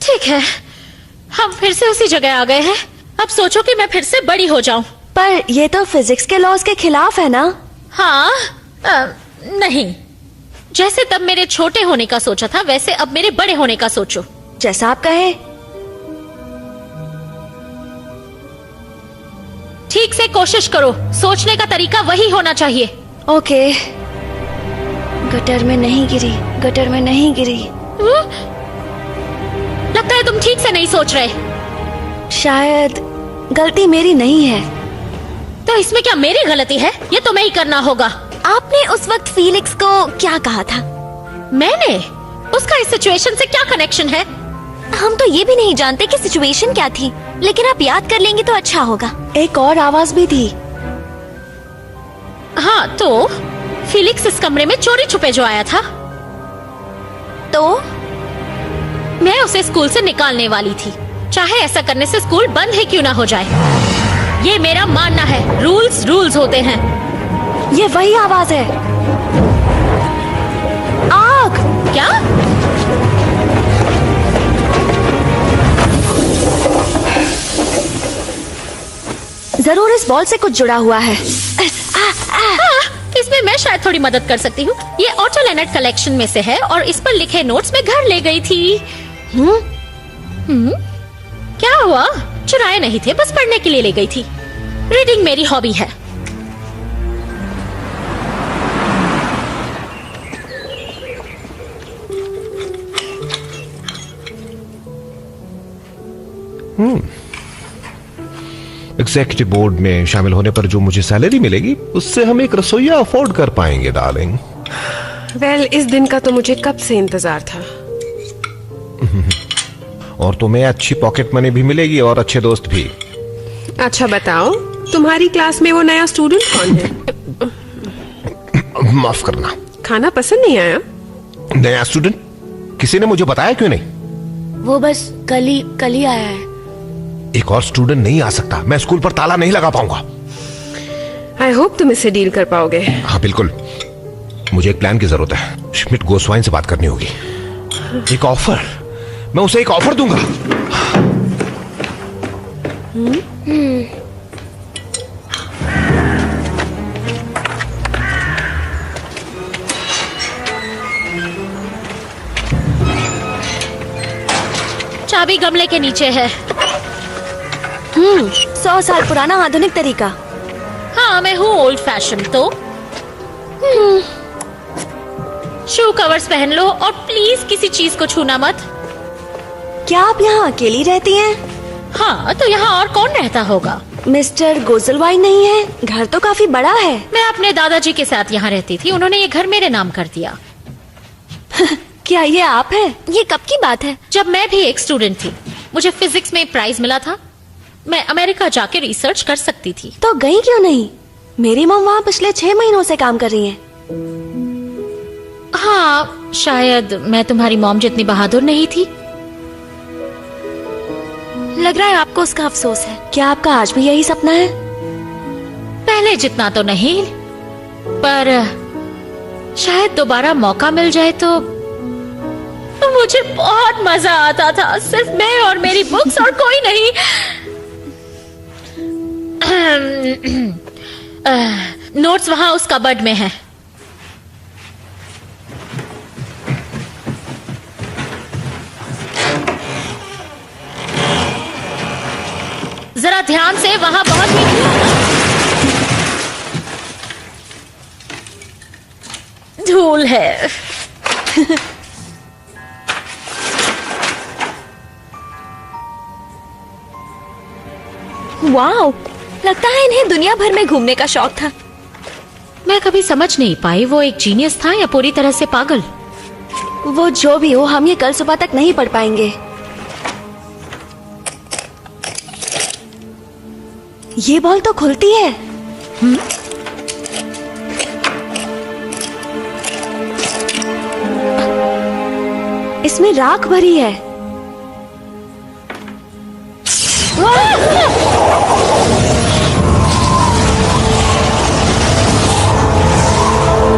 ठीक है, हम फिर से उसी जगह आ गए हैं। अब सोचो कि मैं फिर से बड़ी हो जाऊं। पर ये तो फिजिक्स के लॉज के खिलाफ है ना? हाँ, नहीं। जैसे तब मेरे छोटे होने का सोचा था, वैसे अब मेरे बड़े होने का सोचो। जैसा आप कहे। ठीक से कोशिश करो, सोचने का तरीका वही होना चाहिए। ओके। गटर में नहीं गिरी, गटर में नहीं गिरी। लगता है तुम ठीक से नहीं सोच रहे। शायद गलती मेरी नहीं है। तो इसमें क्या मेरी गलती है? ये तुम्हें ही करना होगा। आपने उस वक्त फीलिक्स को क्या कहा था? मैंने? उसका इस सिचुएशन से क्या कनेक्शन है? हम तो ये भी नहीं जानते कि सिचुएशन क्या थी, लेकिन आप याद कर लेंगे तो अच्छा होगा। एक और आवाज भी थी। हाँ, तो फीलिक्स इस कमरे में चोरी छुपे जो आया था, तो मैं उसे स्कूल से निकालने वाली थी, चाहे ऐसा करने से स्कूल बंद ही क्यों ना हो जाए। ये मेरा मानना है, रूल्स रूल्स होते हैं। ये वही आवाज है। आग! क्या? जरूर इस बॉल से कुछ जुड़ा हुआ है। इसमें मैं शायद थोड़ी मदद कर सकती हूँ। ये ऑटो लेनर्ड कलेक्शन में से है और इस पर लिखे नोट्स में घर ले गई थी। क्या हुआ? चुराए नहीं थे, बस पढ़ने के लिए ले गई थी। रीडिंग मेरी हॉबी है। एग्जीक्यूटिव बोर्ड में शामिल होने पर जो मुझे सैलरी मिलेगी, उससे हम एक रसोइया अफोर्ड कर पाएंगे डार्लिंग। वेल, इस दिन का तो मुझे कब से इंतजार था। और तुम्हें अच्छी पॉकेट मनी भी मिलेगी और अच्छे दोस्त भी। अच्छा बताओ, तुम्हारी क्लास में वो नया स्टूडेंट कौन है? माफ करना, खाना पसंद नहीं आया? नया स्टूडेंट? किसी ने मुझे बताया क्यों नहीं? वो बस कल ही आया है। एक और स्टूडेंट नहीं आ सकता, मैं स्कूल पर ताला नहीं लगा पाऊंगा। आई होप तुम इससे डील कर पाओगे। हाँ बिल्कुल, मुझे एक प्लान की जरूरत है। श्मिट गोस्वाइन से बात करनी होगी। एक ऑफर, मैं उसे एक ऑफर दूंगा। चाबी गमले के नीचे है। 100 साल पुराना आधुनिक तरीका। हाँ, मैं हूँ ओल्ड फैशन। तो शू कवर्स पहन लो और प्लीज किसी चीज को छूना मत। क्या आप यहाँ अकेली रहती हैं? हाँ, तो यहाँ और कौन रहता होगा? मिस्टर गोजलवाइन नहीं है? घर तो काफी बड़ा है। मैं अपने दादाजी के साथ यहाँ रहती थी, उन्होंने ये घर मेरे नाम कर दिया। क्या ये आप है? ये कब की बात है? जब मैं भी एक स्टूडेंट थी। मुझे फिजिक्स में प्राइज मिला था। मैं अमेरिका जाके रिसर्च कर सकती थी। तो गई क्यों नहीं? मेरी मॉम वहाँ पिछले 6 महीनों से काम कर रही हैं। हाँ, शायद मैं तुम्हारी मॉम जितनी बहादुर नहीं थी। लग रहा है आपको उसका अफसोस है। क्या आपका आज भी यही सपना है? पहले जितना तो नहीं, पर शायद दोबारा मौका मिल जाए तो मुझे बहुत मजा आता था। सिर्फ मैं और मेरी बुक्स और कोई नहीं। नोट्स वहां उस कबर्ड में है। जरा ध्यान से, वहां बहुत ही धूल है। वाओ, लगता है इन्हें दुनिया भर में घूमने का शौक था। मैं कभी समझ नहीं पाई वो एक जीनियस था या पूरी तरह से पागल। वो जो भी हो, हम ये कल सुबह तक नहीं पढ़ पाएंगे। ये बॉल तो खुलती है। इसमें राख भरी है।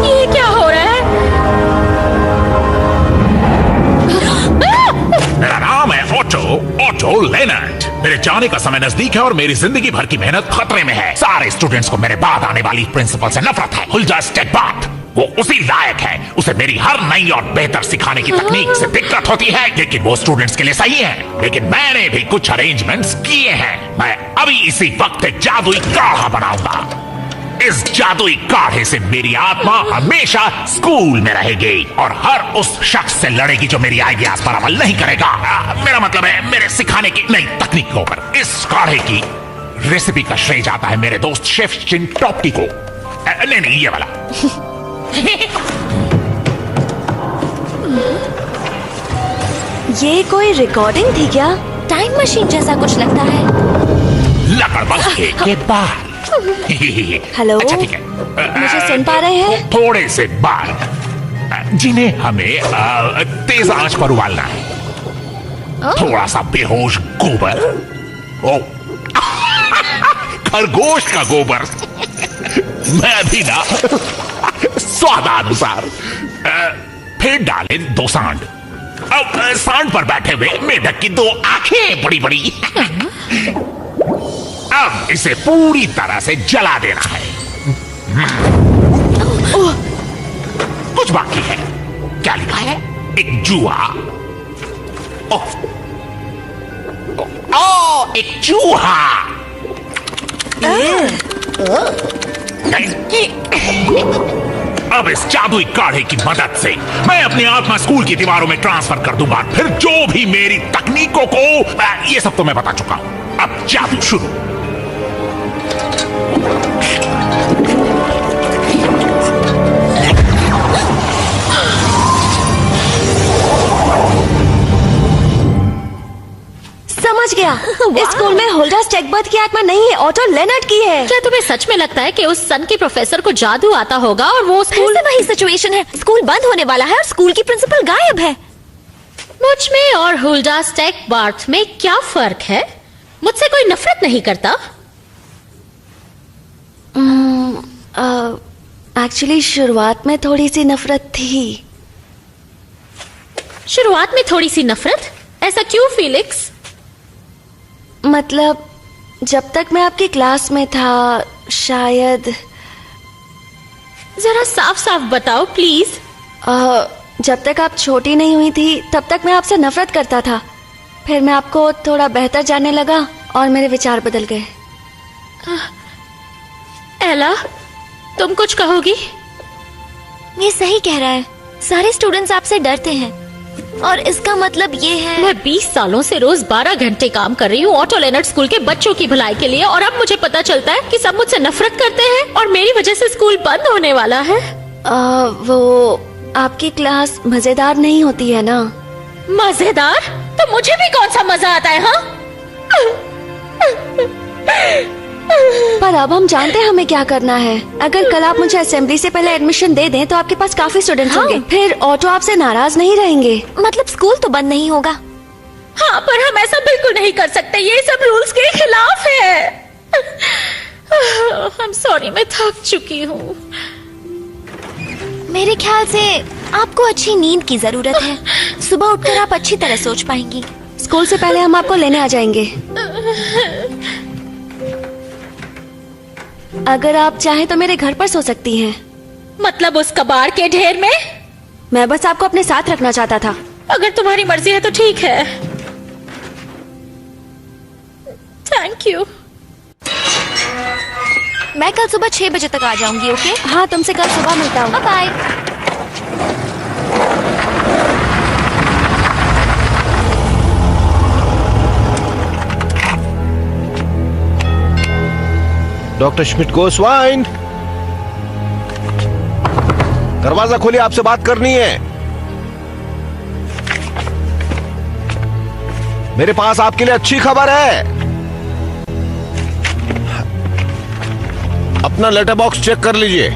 ये क्या हो रहा है? मेरा नाम है ऑटो लेनर्ट। मेरे जाने का समय नजदीक है और मेरी जिंदगी भर की मेहनत खतरे में है। सारे स्टूडेंट्स को मेरे बाद आने वाली प्रिंसिपल से नफरत है। हुल्डा स्टेगबार्ट वो उसी लायक है। उसे मेरी हर नई और बेहतर सिखाने की तकनीक से दिक्कत होती है, लेकिन वो स्टूडेंट्स के लिए सही है। लेकिन मैंने भी कुछ अरेंजमेंट्स किए हैं। मैं अभी इसी वक्त एक जादुई काढ़ा बनाऊंगा। इस जादुई काढ़े से मेरी आत्मा हमेशा स्कूल में रहेगी और हर उस शख्स से लड़ेगी जो मेरी आइडियाज पर अमल नहीं करेगा। मेरा मतलब है मेरे सिखाने की नई तकनीकों पर। इस काढ़े की रेसिपी का श्रेय जाता है मेरे दोस्त शेफ चिंटॉप्टी को। नहीं, ये वाला। ये कोई रिकॉर्डिंग थी क्या? टाइम मशीन जैसा कुछ लगता है। लकड़बग्घे के बाल। हेलो, अच्छा ठीक है। मुझे सुन पा रहे हैं? थोड़े से बाल जिन्हें हमें तेज आंच पर उबालना है। थोड़ा सा बेहोश गोबर। ओ खरगोश का गोबर। मैं भी ना स्वादानुसार। फिर डाले 2 सांड। अब सांड पर बैठे हुए मेढक की 2 आंखें बड़ी बड़ी। अब इसे पूरी तरह से जला देना है। कुछ बाकी है। क्या लिखा है? एक जुआ। एक चूहा। अब इस जादुई काढ़े की मदद से मैं अपनी आत्मा स्कूल की दीवारों में ट्रांसफर कर दूंगा। फिर जो भी मेरी तकनीकों को, ये सब तो मैं बता चुका हूं। अब जादू शुरू। समझ गया। इस स्कूल में होल्डा स्टेगबर्ट की आत्मा नहीं है, ऑटो लेनर्ट की है। क्या तुम्हें सच में लगता है कि उस सन के प्रोफेसर को जादू आता होगा और वो स्कूल? फिर से वही सिचुएशन है। स्कूल बंद होने वाला है और स्कूल की प्रिंसिपल गायब है। मुझ में और होल्डा स्टेगबार्ट में क्या फर्क है? मुझसे कोई नफरत नहीं करता। एक्चुअली शुरुआत में थोड़ी सी नफरत थी। शुरुआत में थोड़ी सी नफरत? ऐसा क्यों फीलिक्स? मतलब जब तक मैं आपकी क्लास में था, शायद। जरा साफ साफ बताओ प्लीज। जब तक आप छोटी नहीं हुई थी तब तक मैं आपसे नफरत करता था। फिर मैं आपको थोड़ा बेहतर जानने लगा और मेरे विचार बदल गए। एला, तुम कुछ कहोगी? ये सही कह रहा है। सारे स्टूडेंट्स आपसे डरते हैं और इसका मतलब ये है। मैं 20 सालों से रोज 12 घंटे काम कर रही हूँ ऑटो लेनर्ट स्कूल के बच्चों की भलाई के लिए, और अब मुझे पता चलता है कि सब मुझसे नफरत करते हैं और मेरी वजह से स्कूल बंद होने वाला है। वो आपकी क्लास मजेदार नहीं होती है ना? मजेदार? तो मुझे भी कौन सा मजा आता है? हाँ, पर अब हम जानते हैं हमें क्या करना है। अगर कल आप मुझे असेंबली से पहले एडमिशन दे दें तो आपके पास काफी स्टूडेंट्स होंगे। फिर ऑटो आपसे नाराज नहीं रहेंगे। मतलब स्कूल तो बंद नहीं होगा। हाँ, पर हम ऐसा बिल्कुल नहीं कर सकते, ये सब रूल्स के खिलाफ है। I'm sorry, मैं थक चुकी हूँ। मेरे ख्याल से आपको अच्छी नींद की जरूरत है। सुबह उठकर आप अच्छी तरह सोच पाएंगी। स्कूल से पहले हम आपको लेने आ जाएंगे। अगर आप चाहें तो मेरे घर पर सो सकती हैं। मतलब उस कबाड़ के ढेर में? मैं बस आपको अपने साथ रखना चाहता था। अगर तुम्हारी मर्जी है तो ठीक है। Thank you. मैं कल सुबह 6 बजे तक आ जाऊंगी, ओके? हाँ, तुमसे कल सुबह मिलता हूँ। बाय। डॉक्टर श्मिट गोस्वाइन, दरवाजा खोलिए, आपसे बात करनी है। मेरे पास आपके लिए अच्छी खबर है। अपना लेटर बॉक्स चेक कर लीजिए।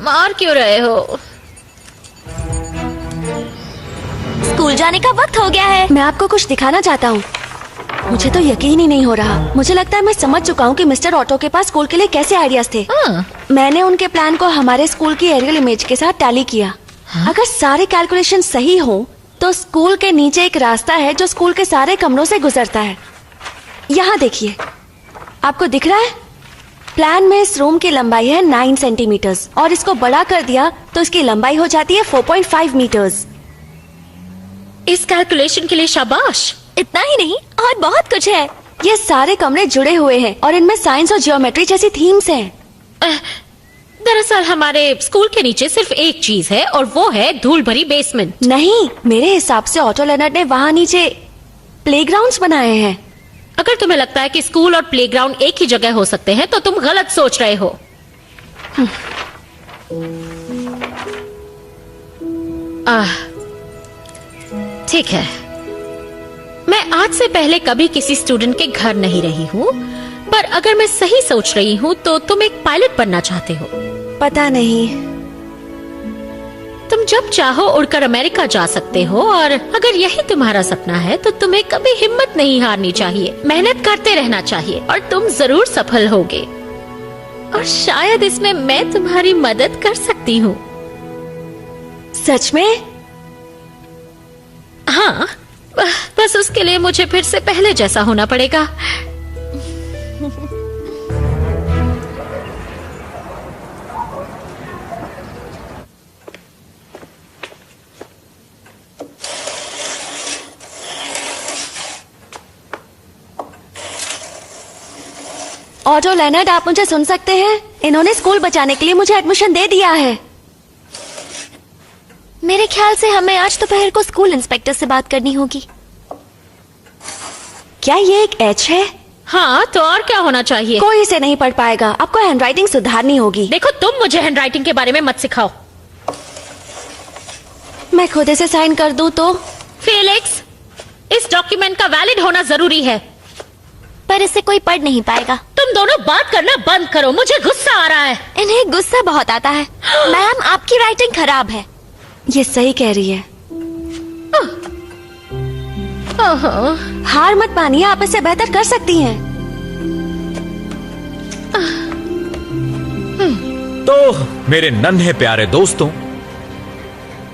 मार क्यों रहे हो? स्कूल जाने का वक्त हो गया है। मैं आपको कुछ दिखाना चाहता हूँ। मुझे तो यकीन ही नहीं हो रहा। मुझे लगता है मैं समझ चुका हूँ कि मिस्टर ऑटो के पास स्कूल के लिए कैसे आइडियाज थे। मैंने उनके प्लान को हमारे स्कूल की एरियल इमेज के साथ टैली किया। अगर सारे कैलकुलेशन सही हो तो स्कूल के नीचे एक रास्ता है जो स्कूल के सारे कमरों से गुजरता है। यहाँ देखिए, आपको दिख रहा है? प्लान में इस रूम की लंबाई है 9 सेंटीमीटर्स और इसको बड़ा कर दिया तो इसकी लंबाई हो जाती है 4.5 मीटर्स। इस कैलकुलेशन के लिए शाबाश। इतना ही नहीं, और बहुत कुछ है। ये सारे कमरे जुड़े हुए हैं और इनमें साइंस और जियोमेट्री जैसी थीम्स हैं। दरअसल हमारे स्कूल के नीचे सिर्फ एक चीज है और वो है धूल भरी बेसमेंट। नहीं, मेरे हिसाब से ऑटो लेनर्ड ने वहाँ नीचे प्लेग्राउंड्स बनाए हैं। अगर तुम्हें लगता है कि स्कूल और प्लेग्राउंड एक ही जगह हो सकते हैं तो तुम गलत सोच रहे हो। ठीक है, मैं आज से पहले कभी किसी स्टूडेंट के घर नहीं रही हूँ, पर अगर मैं सही सोच रही हूँ तो तुम एक पायलट बनना चाहते हो। पता नहीं। तुम जब चाहो उड़कर अमेरिका जा सकते हो और अगर यही तुम्हारा सपना है तो तुम्हें कभी हिम्मत नहीं हारनी चाहिए, मेहनत करते रहना चाहिए और तुम जरूर सफल होगे। और शायद इसमें मैं तुम्हारी मदद कर सकती हूँ। सच में? हाँ, बस उसके लिए मुझे फिर से पहले जैसा होना पड़ेगा। ऑटो लेनर्ड, आप मुझे सुन सकते हैं? इन्होंने स्कूल बचाने के लिए मुझे एडमिशन दे दिया है। मेरे ख्याल से हमें आज दोपहर को स्कूल इंस्पेक्टर से बात करनी होगी। क्या ये एक एच है? हाँ, तो और क्या होना चाहिए? कोई इसे नहीं पढ़ पाएगा। आपको हैंडराइटिंग सुधारनी होगी। देखो, तुम मुझे हैंडराइटिंग के बारे में मत सिखाओ। मैं खुद इसे साइन कर दूं तो? फेलिक्स, इस डॉक्यूमेंट का वैलिड होना जरूरी है। पर इसे कोई पढ़ नहीं पाएगा। तुम दोनों बात करना बंद करो, मुझे गुस्सा आ रहा है। इन्हें गुस्सा बहुत आता है। मैम, आपकी राइटिंग खराब है। ये सही कह रही है। हार मत मानिए, आप इसे बेहतर कर सकती हैं। तो मेरे नन्हे प्यारे दोस्तों,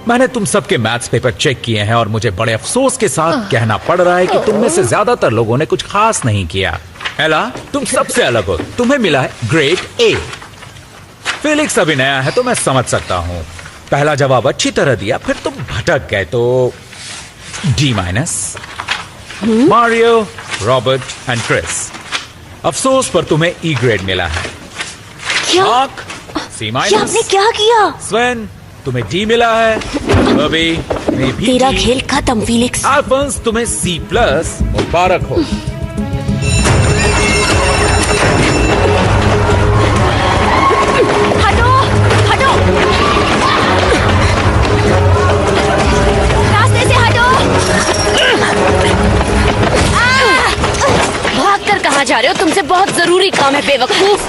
मैंने तुम सबके मैथ्स पेपर चेक किए हैं और मुझे बड़े अफसोस के साथ कहना पड़ रहा है कि तुम में से ज्यादातर लोगों ने कुछ खास नहीं किया। एला, तुम सबसे अलग हो, तुम्हें मिला है ग्रेड ए। फेलिक्स अभी नया है तो मैं समझ सकता हूं। पहला जवाब अच्छी तरह दिया, फिर तुम भटक गए तो D-। Mario, Robert and Chris, अफसोस पर तुम्हें ई ग्रेड मिला है। क्या? Mark, C-। आपने क्या किया? स्वेन, तुम्हें D मिला है। बॉबी, तुम्हें भी तेरा D। खेल खत्म फेलिक्स। अल्फोंस, तुम्हें C+। मुबारक हो। हटो, हटो, रास्ते से हटो। भाग कर कहाँ जा रहे हो? तुमसे बहुत जरूरी काम है बेवकूफ।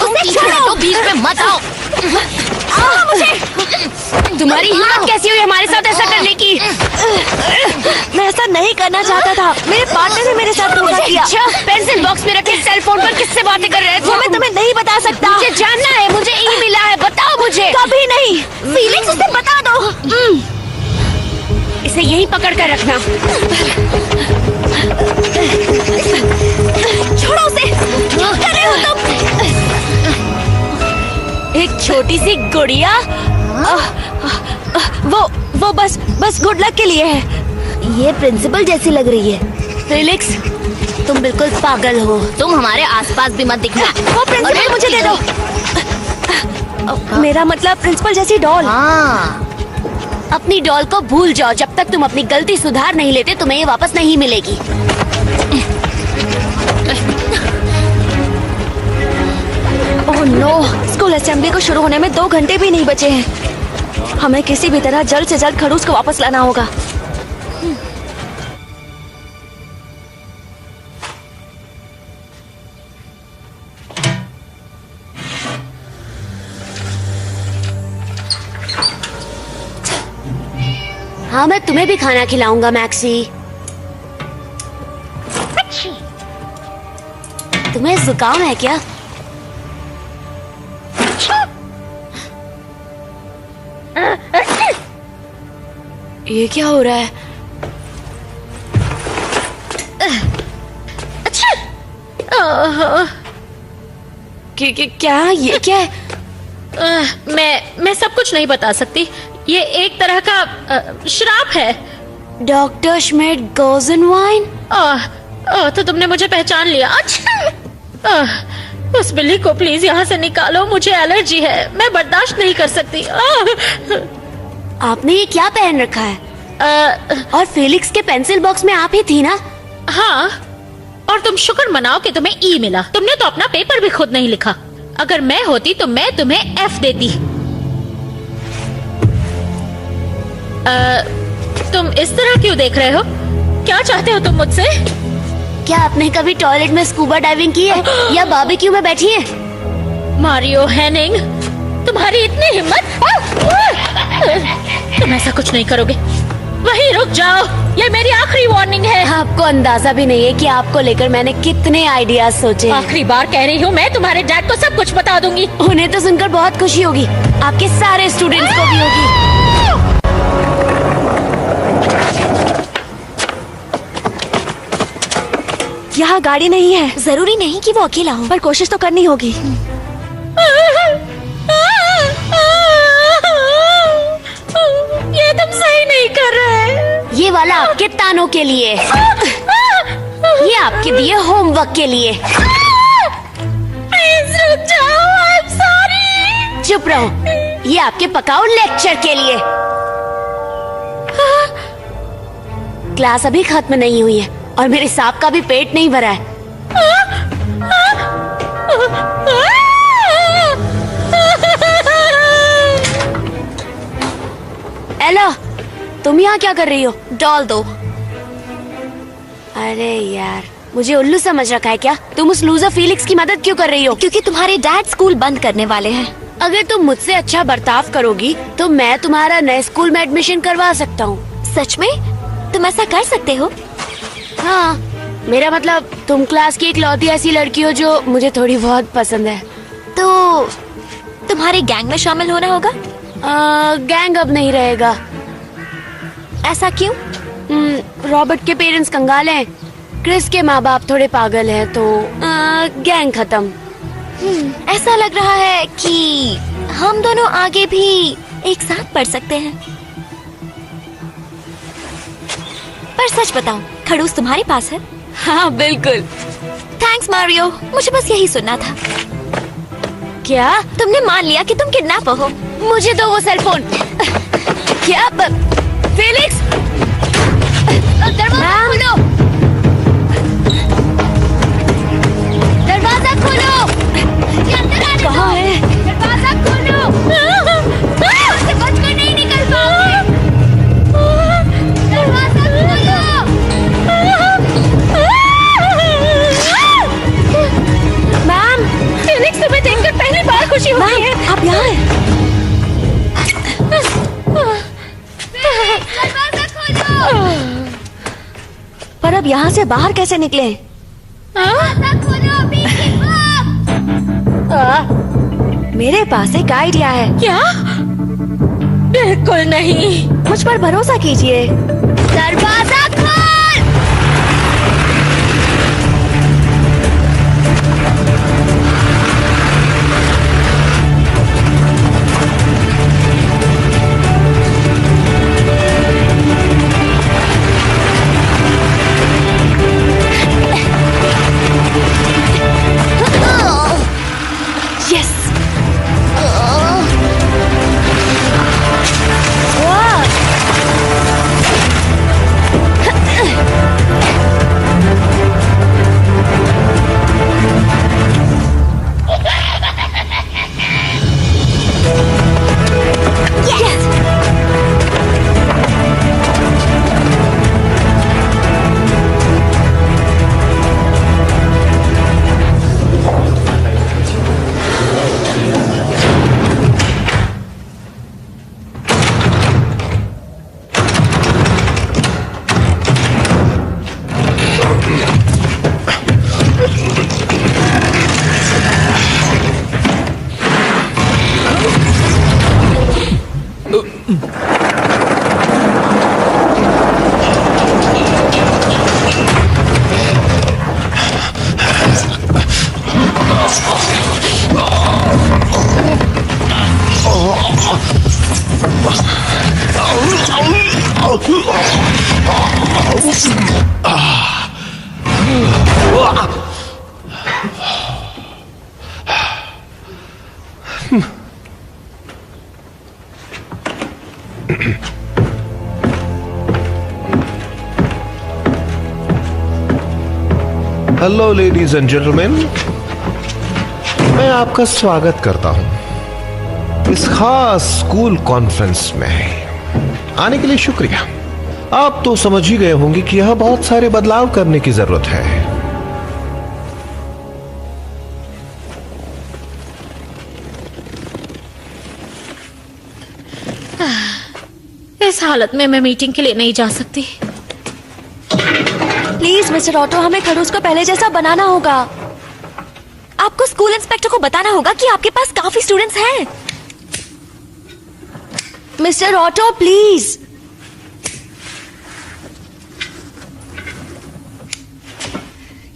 उसे छोड़ो, बीच में मत आओ। मुझे तुम्हारी हिम्मत कैसी हुई हमारे साथ ऐसा करने की? मैं ऐसा नहीं करना चाहता था। मेरे पार्टनर ने मेरे साथ धोखा किया। पेंसिल बॉक्स में रखे सेल फोन पर किससे बातें कर रहे थे? वो मैं तुम्हें नहीं बता सकता। मुझे जानना है, मुझे ई मिला है, बताओ मुझे। कभी नहीं। फीलिंग्स, उसे बता दो। इसे यहीं पकड़ कर रखना। छोड़ो उसे। क्या कर रहे हो तुम? एक छोटी सी गुड़िया। वो बस गुड लक के लिए है। ये प्रिंसिपल जैसी लग रही है। फेलिक्स, तुम बिल्कुल पागल हो। तुम हमारे आसपास भी मत दिखना। वो प्रिंसिपल मुझे दे दो। मेरा मतलब प्रिंसिपल जैसी डॉल। हाँ, अपनी डॉल को भूल जाओ। जब तक तुम अपनी गलती सुधार नहीं लेते, तुम्हें ये वापस नहीं मिलेगी। ओह नो, स्कूल असेंबली को शुरू होने में 2 घंटे भी नहीं बचे हैं। हमें किसी भी तरह जल्द से जल्द खड़ूस को वापस लाना होगा। हाँ, मैं तुम्हें भी खाना खिलाऊंगा मैक्सी। तुम्हें जुकाम है क्या? ये क्या हो रहा है? क्या ये क्या है? मैं सब कुछ नहीं बता सकती। ये एक तरह का श्राप है। Doctor Schmidt goes in wine. तो तुमने मुझे पहचान लिया। अच्छा, उस बिल्ली को प्लीज यहाँ से निकालो, मुझे एलर्जी है, मैं बर्दाश्त नहीं कर सकती। आपने ये क्या पहन रखा है? और फेलिक्स के पेंसिल बॉक्स में आप ही थी ना? हाँ, और तुम शुक्र मनाओ कि तुम्हें ई मिला। तुमने तो अपना पेपर भी खुद नहीं लिखा। अगर मैं होती तो मैं तुम्हें एफ देती। तुम इस तरह क्यों देख रहे हो? क्या चाहते हो तुम मुझसे? क्या आपने कभी टॉयलेट में स्कूबा डाइविंग की है या बारबेक्यू में बैठी है? मारियो हेनिंग, तुम्हारी इतनी हिम्मत? तुम ऐसा कुछ नहीं करोगे। वहीं रुक जाओ, ये मेरी आखिरी वार्निंग है। आपको अंदाजा भी नहीं है कि आपको लेकर मैंने कितने आइडियाज सोचे। आखिरी बार कह रही हूँ, मैं तुम्हारे डैड को सब कुछ बता दूंगी। उन्हें तो सुनकर बहुत खुशी होगी, आपके सारे स्टूडेंट्स को भी होगी। यहाँ गाड़ी नहीं है। जरूरी नहीं कि वो अकेला हो, पर कोशिश तो करनी होगी। ये तुम सही नहीं कर रहे। ये वाला आपके तानों के लिए, ये आपके दिए होमवर्क के लिए। चुप रहो, ये आपके पकाओ लेक्चर के लिए। क्लास अभी खत्म नहीं हुई है और मेरे सांप का भी पेट नहीं भरा है। एला, तुम यहाँ क्या कर रही हो? डॉल दो। अरे यार, मुझे उल्लू समझ रखा है क्या? तुम उस लूजर फीलिक्स की मदद क्यों कर रही हो? क्योंकि तुम्हारे डैड स्कूल बंद करने वाले हैं। अगर तुम मुझसे अच्छा बर्ताव करोगी तो मैं तुम्हारा नए स्कूल में एडमिशन करवा सकता हूँ। सच में? तुम ऐसा कर सकते हो? हाँ, मेरा मतलब तुम क्लास की इकलौती ऐसी लड़की हो जो मुझे थोड़ी बहुत पसंद है। तो तुम्हारे गैंग में शामिल होना होगा? गैंग अब नहीं रहेगा। ऐसा क्यों? रॉबर्ट के पेरेंट्स कंगाल हैं, क्रिस के माँ बाप थोड़े पागल हैं, तो गैंग खत्म। ऐसा लग रहा है कि हम दोनों आगे भी एक साथ पढ़ सकते हैं। पर सच बताओ, खड़ूस तुम्हारे पास है? हाँ बिल्कुल। थैंक्स मारियो, मुझे बस यही सुनना था। क्या? तुमने मान लिया कि तुम किडनैपर हो? मुझे दो वो सेल फोन। क्या? फेलिक्स, दरवाजा खोलो, दरवाजा खोलो। कहाँ है? दरवाजा खोलो। से बचकर नहीं निकल पाओगे। दरवाजा खोलो। मैम, फेलिक्स तुम्हें देखकर पहली बार खुशी हो रही है। आप यहाँ हैं? दरवाजा खोलो। पर अब यहाँ से बाहर कैसे निकले? दरवाजा खोलो, मेरे पास एक आइडिया है। क्या? बिल्कुल नहीं। मुझ पर भरोसा कीजिए। दरवाजा खोल। Yes. Hello ladies and gentleman, मैं आपका स्वागत करता हूं इस खास स्कूल कॉन्फ्रेंस में। आने के लिए शुक्रिया। आप तो समझ ही गए होंगे कि यह बहुत सारे बदलाव करने की जरूरत है। इस हालत में मैं मीटिंग के लिए नहीं जा सकती। प्लीज मिस्टर ऑटो, हमें खड़ूस को पहले जैसा बनाना होगा। आपको स्कूल इंस्पेक्टर को बताना होगा कि आपके पास काफी स्टूडेंट्स हैं। Mister auto please.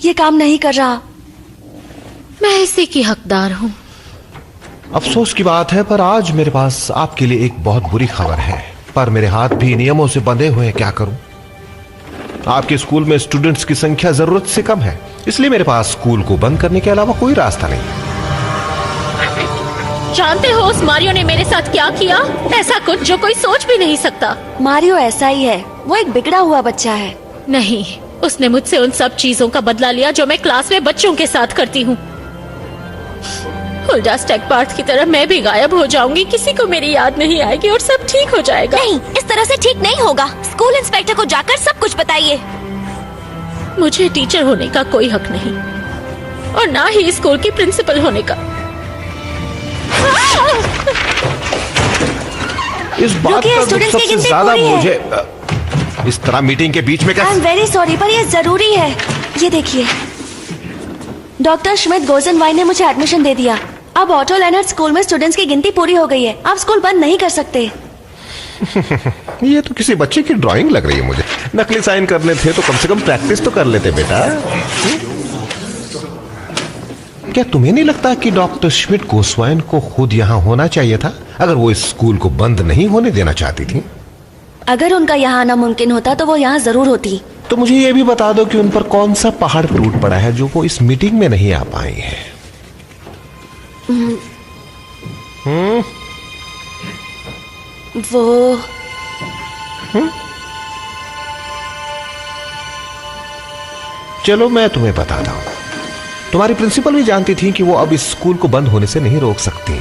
ये काम नहीं कर रहा। मैं इसी की हकदार हूँ। अफसोस की बात है, पर आज मेरे पास आपके लिए एक बहुत बुरी खबर है। पर मेरे हाथ भी नियमों से बंधे हुए हैं, क्या करूं? आपके स्कूल में स्टूडेंट्स की संख्या जरूरत से कम है, इसलिए मेरे पास स्कूल को बंद करने के अलावा कोई रास्ता नहीं। जानते हो उस मारियो ने मेरे साथ क्या किया? ऐसा कुछ जो कोई सोच भी नहीं सकता। मारियो ऐसा ही है, वो एक बिगड़ा हुआ बच्चा है। नहीं, उसने मुझसे उन सब चीजों का बदला लिया जो मैं क्लास में बच्चों के साथ करती हूँ। हुल्डा स्टेगपार्थ की तरह मैं भी गायब हो जाऊंगी, किसी को मेरी याद नहीं आएगी और सब ठीक हो जाएगा। नहीं, इस तरह से ठीक नहीं होगा। स्कूल इंस्पेक्टर को जाकर सब कुछ बताइए। मुझे टीचर होने का कोई हक नहीं और ना ही स्कूल की प्रिंसिपल होने का। इस बात का सबसे ज्यादा मुझे इस तरह मीटिंग के बीच में आई एम वेरी सॉरी, पर ये जरूरी है। ये देखिए, डॉक्टर श्मिट गोजनवाइन ने मुझे एडमिशन दे दिया। अब ऑटो लेनर्ड स्कूल में स्टूडेंट्स की गिनती पूरी हो गई है। आप स्कूल बंद नहीं कर सकते। ये तो किसी बच्चे की ड्राइंग लग रही है मुझे। नकली साइन करने थे तो कम से कम प्रैक्टिस तो कर लेते बेटा। क्या तुम्हें नहीं लगता कि डॉक्टर श्मिट गोस्वाइन को खुद यहाँ होना चाहिए था, अगर वो इस स्कूल को बंद नहीं होने देना चाहती थी? अगर उनका यहाँ आना मुमकिन होता तो वो यहाँ जरूर होती। तो मुझे ये भी बता दो कि उन पर कौन सा पहाड़ टूट पड़ा है जो वो इस मीटिंग में नहीं आ पाई है। वो चलो मैं तुम्हें बताता हूं। तुम्हारी प्रिंसिपल भी जानती थी कि वो अब इस स्कूल को बंद होने से नहीं रोक सकती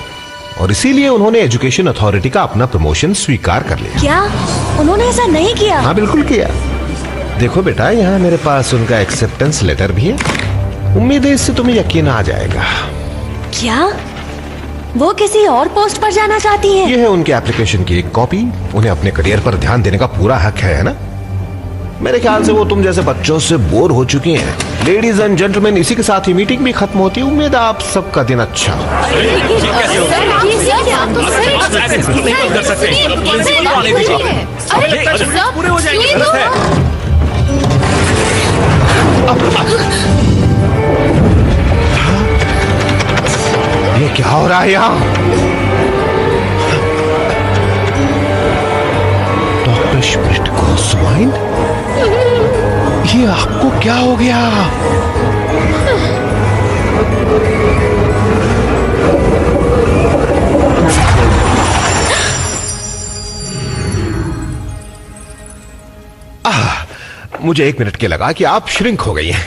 और इसीलिए उन्होंने एजुकेशन अथॉरिटी का अपना प्रमोशन स्वीकार कर लिया। क्या उन्होंने ऐसा नहीं किया? हाँ बिल्कुल किया। देखो बेटा, यहाँ मेरे पास उनका एक्सेप्टेंस लेटर भी है। उम्मीद है इससे तुम्हें यकीन आ जाएगा। क्या वो किसी और पोस्ट पर जाना चाहती हैं? यह है उनके एप्लीकेशन की एक कॉपी। उन्हें अपने करियर पर ध्यान देने का पूरा हक है ना? मेरे ख्याल से वो तुम जैसे बच्चों से बोर हो चुकी हैं। लेडीज एंड जेंटलमैन, इसी के साथ ही मीटिंग भी खत्म होती है। उम्मीद है आप सबका दिन अच्छा हो। ये क्या हो रहा है यहाँ? डॉक्टर श्मिट गोस्वाइन, ये आपको क्या हो गया? मुझे 1 मिनट के लगा कि आप श्रिंक हो गई हैं।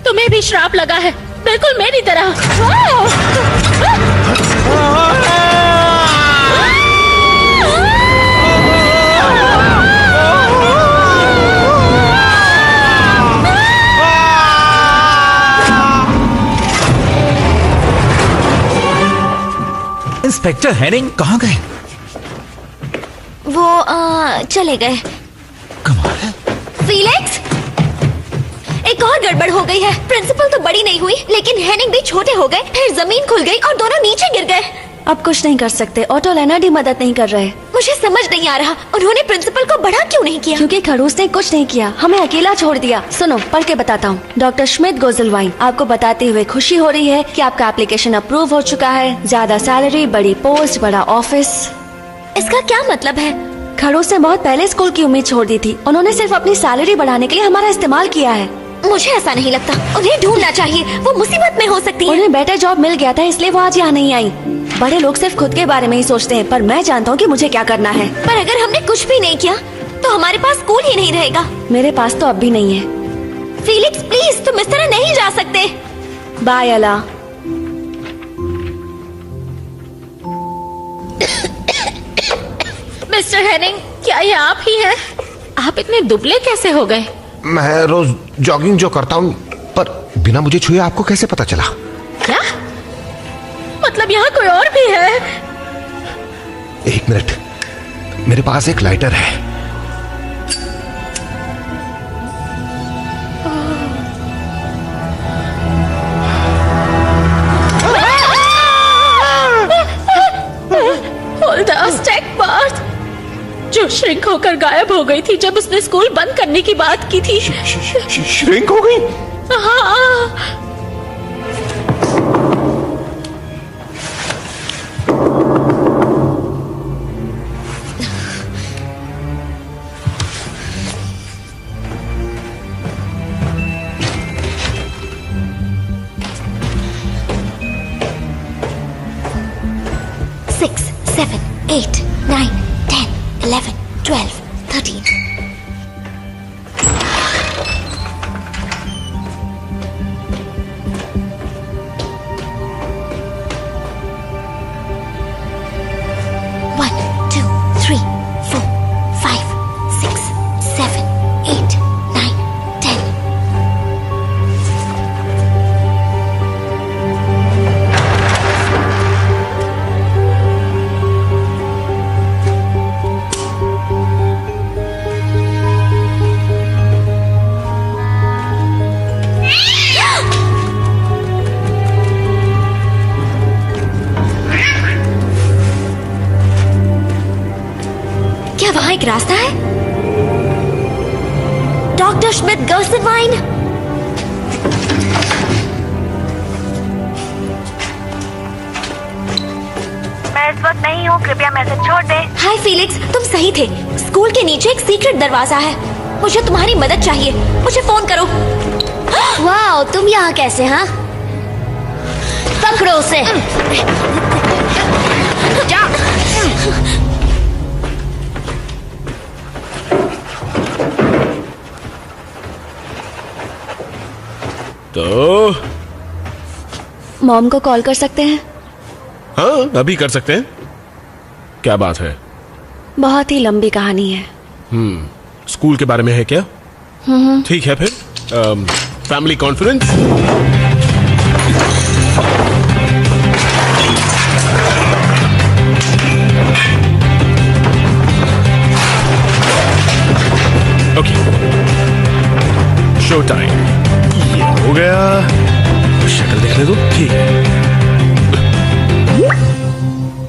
तुम्हें भी श्राप लगा है, बिल्कुल मेरी तरह। इंस्पेक्टर हेनिंग कहाँ गए? वो चले गए। कमाल है। फीलिक्स, एक और गड़बड़ हो गई है। प्रिंसिपल तो बड़ी नहीं हुई, लेकिन हेनिंग भी छोटे हो गए। फिर जमीन खुल गई और दोनों नीचे गिर गए। अब कुछ नहीं कर सकते। ऑटो लेनर्ड ही मदद नहीं कर रहे। मुझे समझ नहीं आ रहा उन्होंने प्रिंसिपल को बड़ा क्यों नहीं किया। क्योंकि खड़ूस ने कुछ नहीं किया, हमें अकेला छोड़ दिया। सुनो, पढ़ के बताता हूँ। डॉक्टर श्मिट गोजनवाइन, आपको बताते हुए खुशी हो रही है कि आपका एप्लीकेशन अप्रूव हो चुका है। ज्यादा सैलरी, बड़ी पोस्ट, बड़ा ऑफिस। इसका क्या मतलब है? खड़ूस ने बहुत पहले स्कूल की उम्मीद छोड़ दी थी। उन्होंने सिर्फ अपनी सैलरी बढ़ाने के लिए हमारा इस्तेमाल किया है। मुझे ऐसा नहीं लगता। उन्हें ढूंढना चाहिए, वो मुसीबत में हो सकती है। उन्हें बेटर जॉब मिल गया था, इसलिए वो आज यहाँ नहीं आई। बड़े लोग सिर्फ खुद के बारे में ही सोचते हैं, पर मैं जानता हूँ कि मुझे क्या करना है। पर अगर हमने कुछ भी नहीं किया तो हमारे पास स्कूल ही नहीं रहेगा। मेरे पास तो अब भी नहीं है। फीलिक्स प्लीज, तुम इस तरह नहीं जा सकते। बाय अला। मिस्टर हेनिंग, क्या ये आप ही हैं? आप इतने दुबले कैसे हो गए? मैं रोज जॉगिंग जो करता हूँ, पर बिना मुझे छुए आपको कैसे पता चला? क्या मतलब यहाँ कोई और भी है? 1 मिनट, मेरे पास एक लाइटर है। हुल्डा स्टेगपार्थ, जो श्रिंक होकर गायब हो गई थी जब उसने स्कूल बंद करने की बात की थी। श्रिंक हो गई? हाँ। 6, 7, 8, 9, 10, 11, 12, 13. एक रास्ता है? Doctor Smith girls-wine. मैं इस वक्त नहीं हूँ, कृपया मैसेज छोड़ दे। हाय फीलिक्स, तुम सही थे। स्कूल के नीचे एक सीक्रेट दरवाजा है। मुझे तुम्हारी मदद चाहिए। मुझे फोन करो। वाह, तुम यहाँ कैसे? हाँ, पकड़ो उसे। जा। तो मॉम को कॉल कर सकते हैं? हाँ, अभी कर सकते हैं। क्या बात है? बहुत ही लंबी कहानी है। स्कूल के बारे में है क्या? ठीक है फिर। Family conference. Okay, show time. ये हो गया। शक्ल देखने दो। ठीक है।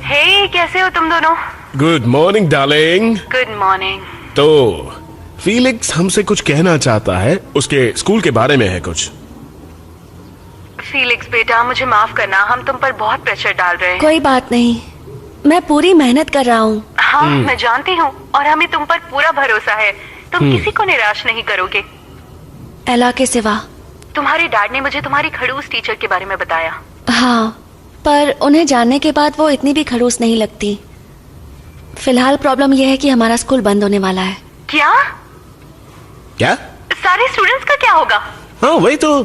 हे, कैसे हो तुम दोनों? Good morning darling. Good morning. तो फीलिक्स हमसे कुछ कहना चाहता है। उसके स्कूल के बारे में है कुछ। फीलिक्स बेटा, मुझे माफ करना, हम तुम पर बहुत प्रेशर डाल रहे हैं। कोई बात नहीं, मैं पूरी मेहनत कर रहा हूँ। हाँ, मैं जानती हूँ और हमें तुम पर पूरा भरोसा है। तुम किसी को निराश नहीं करोगे। एला के सिवा। तुम्हारे डैड ने मुझे तुम्हारी खड़ूस टीचर के बारे में बताया। हाँ, पर उन्हें जानने के बाद वो इतनी भी खड़ूस नहीं लगती। फिलहाल प्रॉब्लम यह है कि हमारा स्कूल बंद होने वाला है। क्या? क्या? सारे स्टूडेंट्स का क्या होगा? हाँ, वही तो।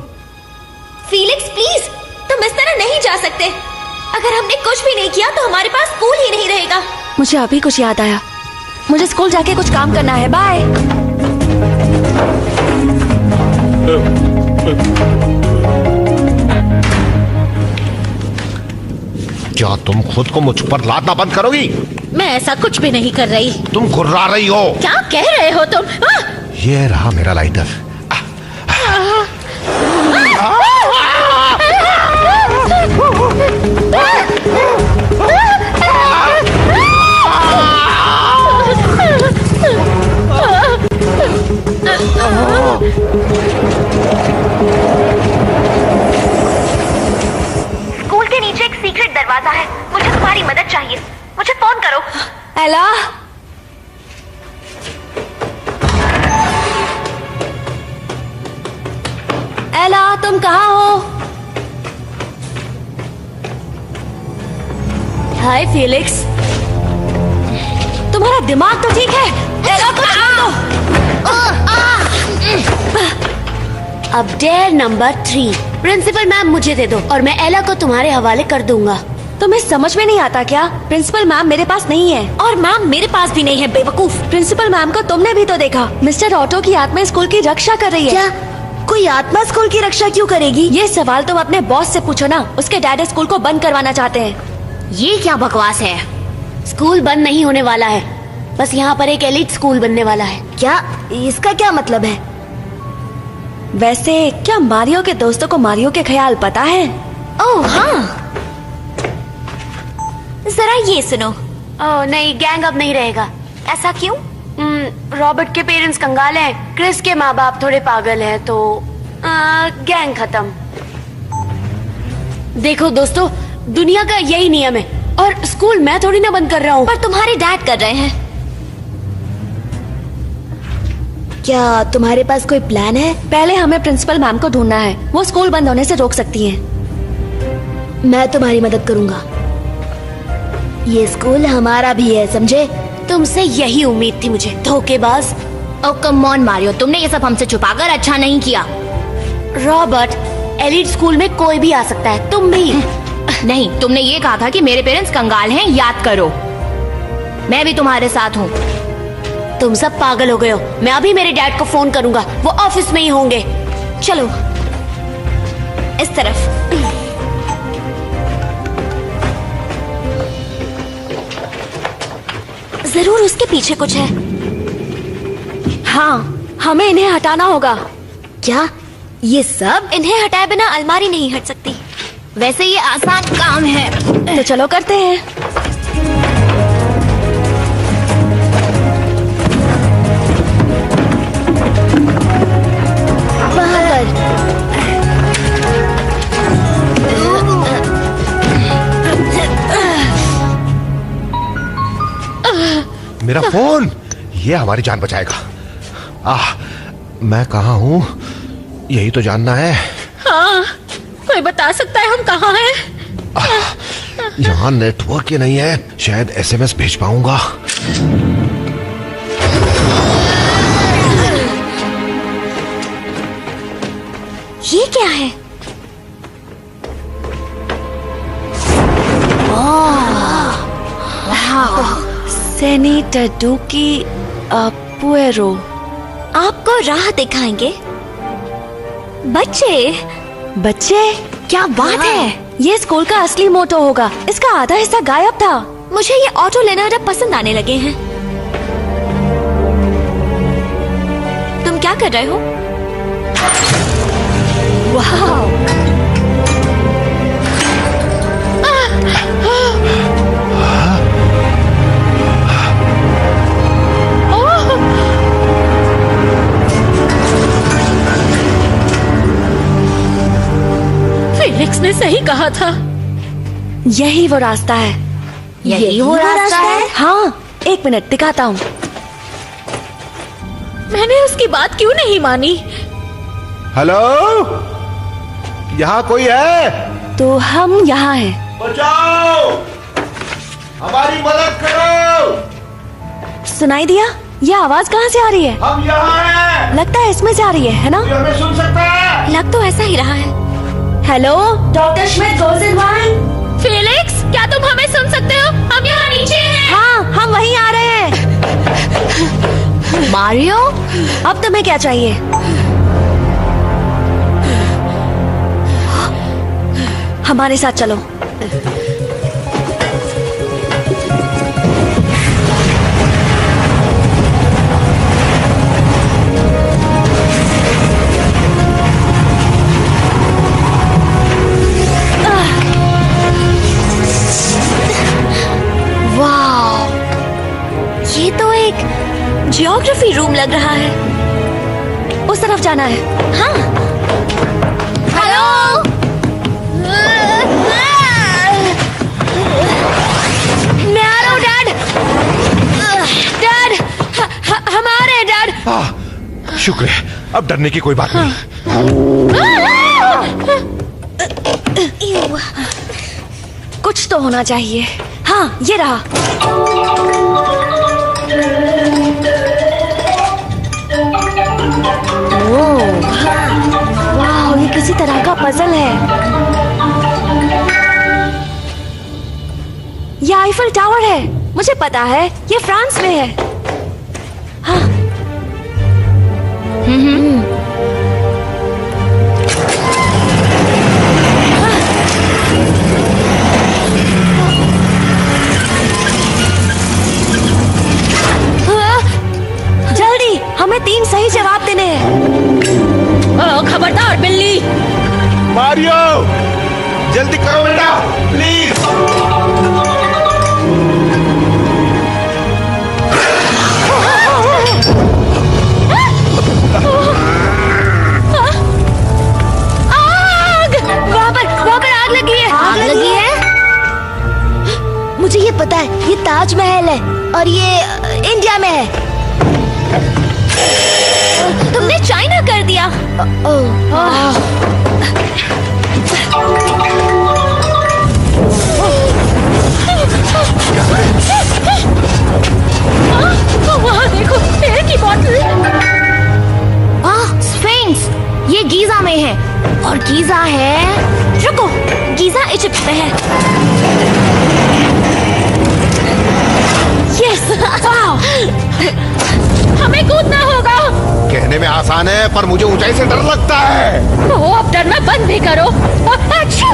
फीलिक्स प्लीज, तुम इस तरह नहीं जा सकते। अगर हमने कुछ भी नहीं किया तो हमारे पास स्कूल ही नहीं रहेगा। मुझे अभी कुछ याद आया। मुझे स्कूल जाके कुछ काम करना है। बाय। क्या तुम खुद को मुझ पर लादना बंद करोगी? मैं ऐसा कुछ भी नहीं कर रही। तुम घुर्रा रही हो। क्या कह रहे हो तुम? ये रहा मेरा लाइटर। स्कूल के नीचे एक सीक्रेट दरवाजा है। मुझे तुम्हारी मदद चाहिए। मुझे फोन करो। एला, एला, तुम कहाँ हो? हाय फीलिक्स, तुम्हारा दिमाग तो ठीक है? एला को छोड़ दो। अब डेयर नंबर 3, प्रिंसिपल मैम मुझे दे दो और मैं एला को तुम्हारे हवाले कर दूंगा। तुम्हें समझ में नहीं आता क्या? प्रिंसिपल मैम मेरे पास नहीं है और मैम मेरे पास भी नहीं है, बेवकूफ। प्रिंसिपल मैम को तुमने भी तो देखा। मिस्टर ऑटो की आत्मा स्कूल की रक्षा कर रही है। क्या कोई आत्मा स्कूल की रक्षा क्यों करेगी? ये सवाल तुम अपने बॉस से पूछो ना। उसके डैड स्कूल को बंद करवाना चाहते हैं। ये क्या बकवास है? स्कूल बंद नहीं होने वाला है, बस यहाँ पर एक एलिट स्कूल बनने वाला है। क्या इसका क्या मतलब है? वैसे क्या मारियो के दोस्तों को मारियो के ख्याल पता है? ओह हाँ, जरा ये सुनो। ओह नहीं, गैंग अब नहीं रहेगा। ऐसा क्यों? रॉबर्ट के पेरेंट्स कंगाल हैं, क्रिस के माँ बाप थोड़े पागल हैं, तो गैंग खत्म। देखो दोस्तों, दुनिया का यही नियम है और स्कूल मैं थोड़ी ना बंद कर रहा हूँ, पर तुम्हारे डैड कर रहे हैं। क्या तुम्हारे पास कोई प्लान है? पहले हमें प्रिंसिपल मैम को ढूंढना है। वो स्कूल बंद होने से रोक सकती हैं। मैं तुम्हारी मदद करूंगा। ये स्कूल हमारा भी है, समझे? तुमसे यही उम्मीद थी मुझे, धोखेबाज। ओह कम ऑन मारियो, तुमने ये सब हमसे छुपाकर अच्छा नहीं किया। रॉबर्ट, एलिट स्कूल में कोई भी आ सकता है, तुम भी। नहीं, तुमने ये कहा था कि मेरे पेरेंट्स कंगाल हैं, याद करो। मैं भी तुम्हारे साथ हूँ। तुम सब पागल हो गए हो। मैं अभी मेरे डैड को फोन करूंगा, वो ऑफिस में ही होंगे। चलो इस तरफ। जरूर उसके पीछे कुछ है। हाँ, हमें इन्हें हटाना होगा। क्या ये सब? इन्हें हटाए बिना अलमारी नहीं हट सकती। वैसे ये आसान काम है, तो चलो करते हैं। मेरा फोन, ये हमारी जान बचाएगा। मैं कहाँ हूँ यही तो जानना है। हाँ, कोई बता सकता है हम कहाँ हैं? यहाँ नेटवर्क ही नहीं है, शायद एसएमएस भेज पाऊंगा। ये क्या है? सेनेटर डूकी पुएरो आपको राह दिखाएंगे। बच्चे बच्चे, क्या बात है। ये स्कूल का असली मोटो होगा। इसका आधा हिस्सा गायब था। मुझे ये ऑटो लेनर्ड अब पसंद आने लगे हैं। तुम क्या कर रहे हो? वाह, फिलिक्स ने सही कहा था। यही वो रास्ता है। यही वो रास्ता है? हाँ, एक मिनट दिखाता हूँ। मैंने उसकी बात क्यों नहीं मानी? हेलो, यहाँ कोई है? तो हम यहाँ हैं। बचाओ, हमारी मदद करो। सुनाई दिया? ये आवाज कहाँ से आ रही है? हम यहाँ हैं। लगता है इसमें से आ रही है ना? हमें सुन सकता है? लग तो ऐसा ही रहा है। Hello, doctor Schmidt goes in wine. Felix, क्या तुम हमें सुन सकते हो? हम यहाँ नीचे हैं। हाँ, हम वहीं आ रहे हैं। मारियो, अब तुम्हें क्या चाहिए? हमारे साथ चलो। ये तो एक जियोग्राफी रूम लग रहा है। उस तरफ जाना है। हाँ। हेलो। मैं आ रहा हूँ डैड। डैड, हम आ रहे हैं डैड। शुक्र है, अब डरने की कोई बात नहीं। कुछ तो होना चाहिए। हाँ, ये रहा। वाह, ये किसी तरह का पजल है। ये आईफल टावर है। मुझे पता है, ये फ्रांस में है। हाँ। जल्दी, हमें 3 सही जवाब देने हैं। खबरदार बिल्ली। मारियो, जल्दी करो बेटा, प्लीज। आग! वहाँ पर आग लगी है। आग लगी है? मुझे ये पता है, ये ताजमहल है और ये इंडिया में है। तुमने चाइना कर दिया। में है। Yes, wow! हमें कूदना होगा। कहने में आसान है पर मुझे ऊंचाई से डर लगता है। ओ, अब डरना बंद भी करो। अच्छा।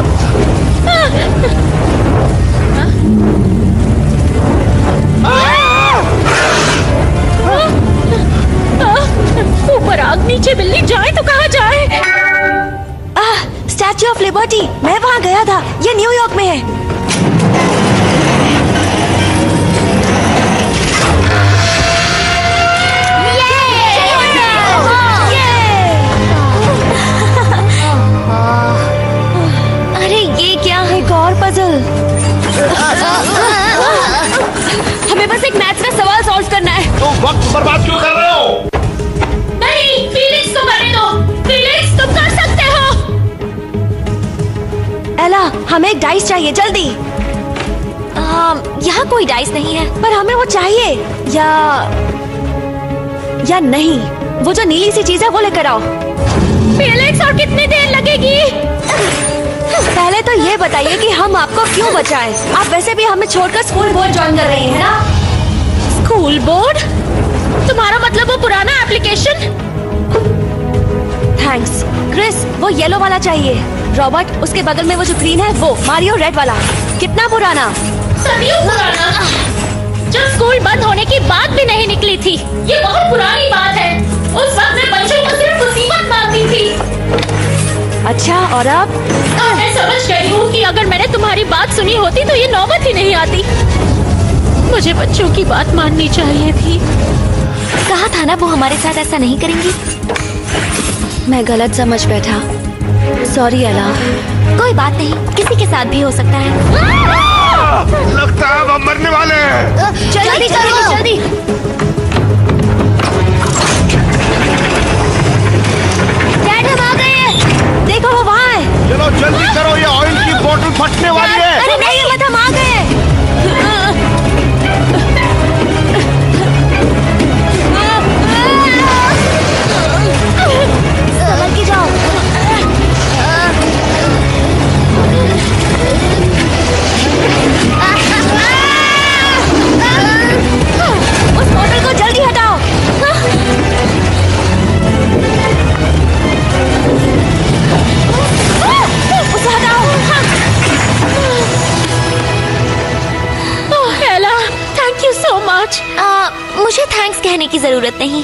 ऊपर आग, नीचे बिल्ली, जाए तो कहाँ जाए? स्टैच्यू ऑफ लिबर्टी, मैं वहाँ गया था। ये न्यूयॉर्क में है। अरे ये क्या है? एक और पजल। हमें बस एक मैथ्स का सवाल सॉल्व करना है। तो वक्त बर्बाद क्यों कर रहे हो? नहीं, फीलिक्स को करने दो। फीलिक्स, तुम कर सकते हो। एला, हमें एक डाइस चाहिए, जल्दी। यहाँ कोई डाइस नहीं है, पर हमें वो चाहिए। या नहीं, वो जो नीली सी चीज है वो लेकर आओ। फीलिक्स, और कितनी देर लगेगी? पहले तो ये बताइए कि हम आपको क्यों बचाएं? आप वैसे भी हमें छोड़कर स्कूल बोर्ड ज्वाइन कर रही हैं ना? School board? तुम्हारा मतलब वो पुराना एप्लीकेशन? थैंक्स। क्रिस, वो येलो वाला चाहिए। रॉबर्ट, उसके बगल में वो जो ग्रीन है वो। मारियो, रेड वाला। कितना पुराना? सदियों पुराना। जब स्कूल बंद होने की बात भी नहीं निकली थी। ये बहुत पुरानी बात है। उस वक्त मैं बच्चों को सिर्फ मुसीबत मांगती थी। अच्छा, और अब? मैं समझ गई हूँ कि अगर मैंने तुम्हारी बात सुनी होती तो ये नौबत ही नहीं आती। मुझे बच्चों की बात माननी चाहिए थी। कहा था ना वो हमारे साथ ऐसा नहीं करेंगी। मैं गलत समझ बैठा। सॉरी एला। कोई बात नहीं, किसी के साथ भी हो सकता है। लगता है हम मरने वाले हैं। जल्दी करो, जल्दी। डैड, हम आ गए हैं। देखो वो वहाँ है। चलो जल्दी करो, ये ऑयल की बोतल फटने वाली है। अरे नहीं, मत, हम आ गए। संभल के जाओ। उस बोतल को जल्दी हटाओ। उसे हटाओ। एला, थैंक यू सो मच। मुझे थैंक्स कहने की जरूरत नहीं।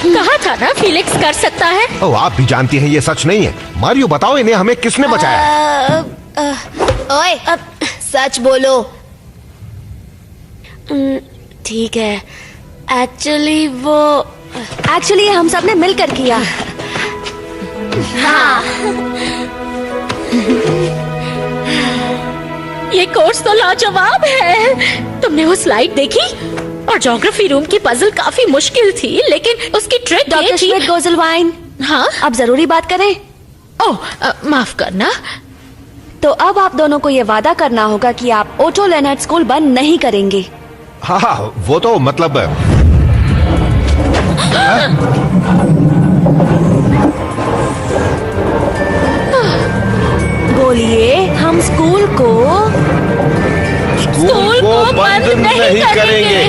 कहा था ना फीलिक्स कर सकता है। ओ, आप भी जानती हैं ये सच नहीं है। मारियो, बताओ इन्हें हमें किसने बचाया? ओए, अब सच बोलो। ठीक है। एक्चुअली हम सब ने मिलकर किया। हाँ। ये कोर्स तो लाजवाब है। तुमने वो स्लाइड देखी? और ज्योग्राफी रूम की पजल काफी मुश्किल थी, लेकिन उसकी ट्रिक ये थी। डॉक्टर गोजलवाइन, हाँ, अब जरूरी बात करें? ओह, माफ करना। तो अब आप दोनों को ये वादा करना होगा कि आप ओटो लेनर्ड स्कूल बंद नहीं करेंगे। हाँ, वो तो मतलब बोलिए, हम स्कूल को बंद नहीं करेंगे।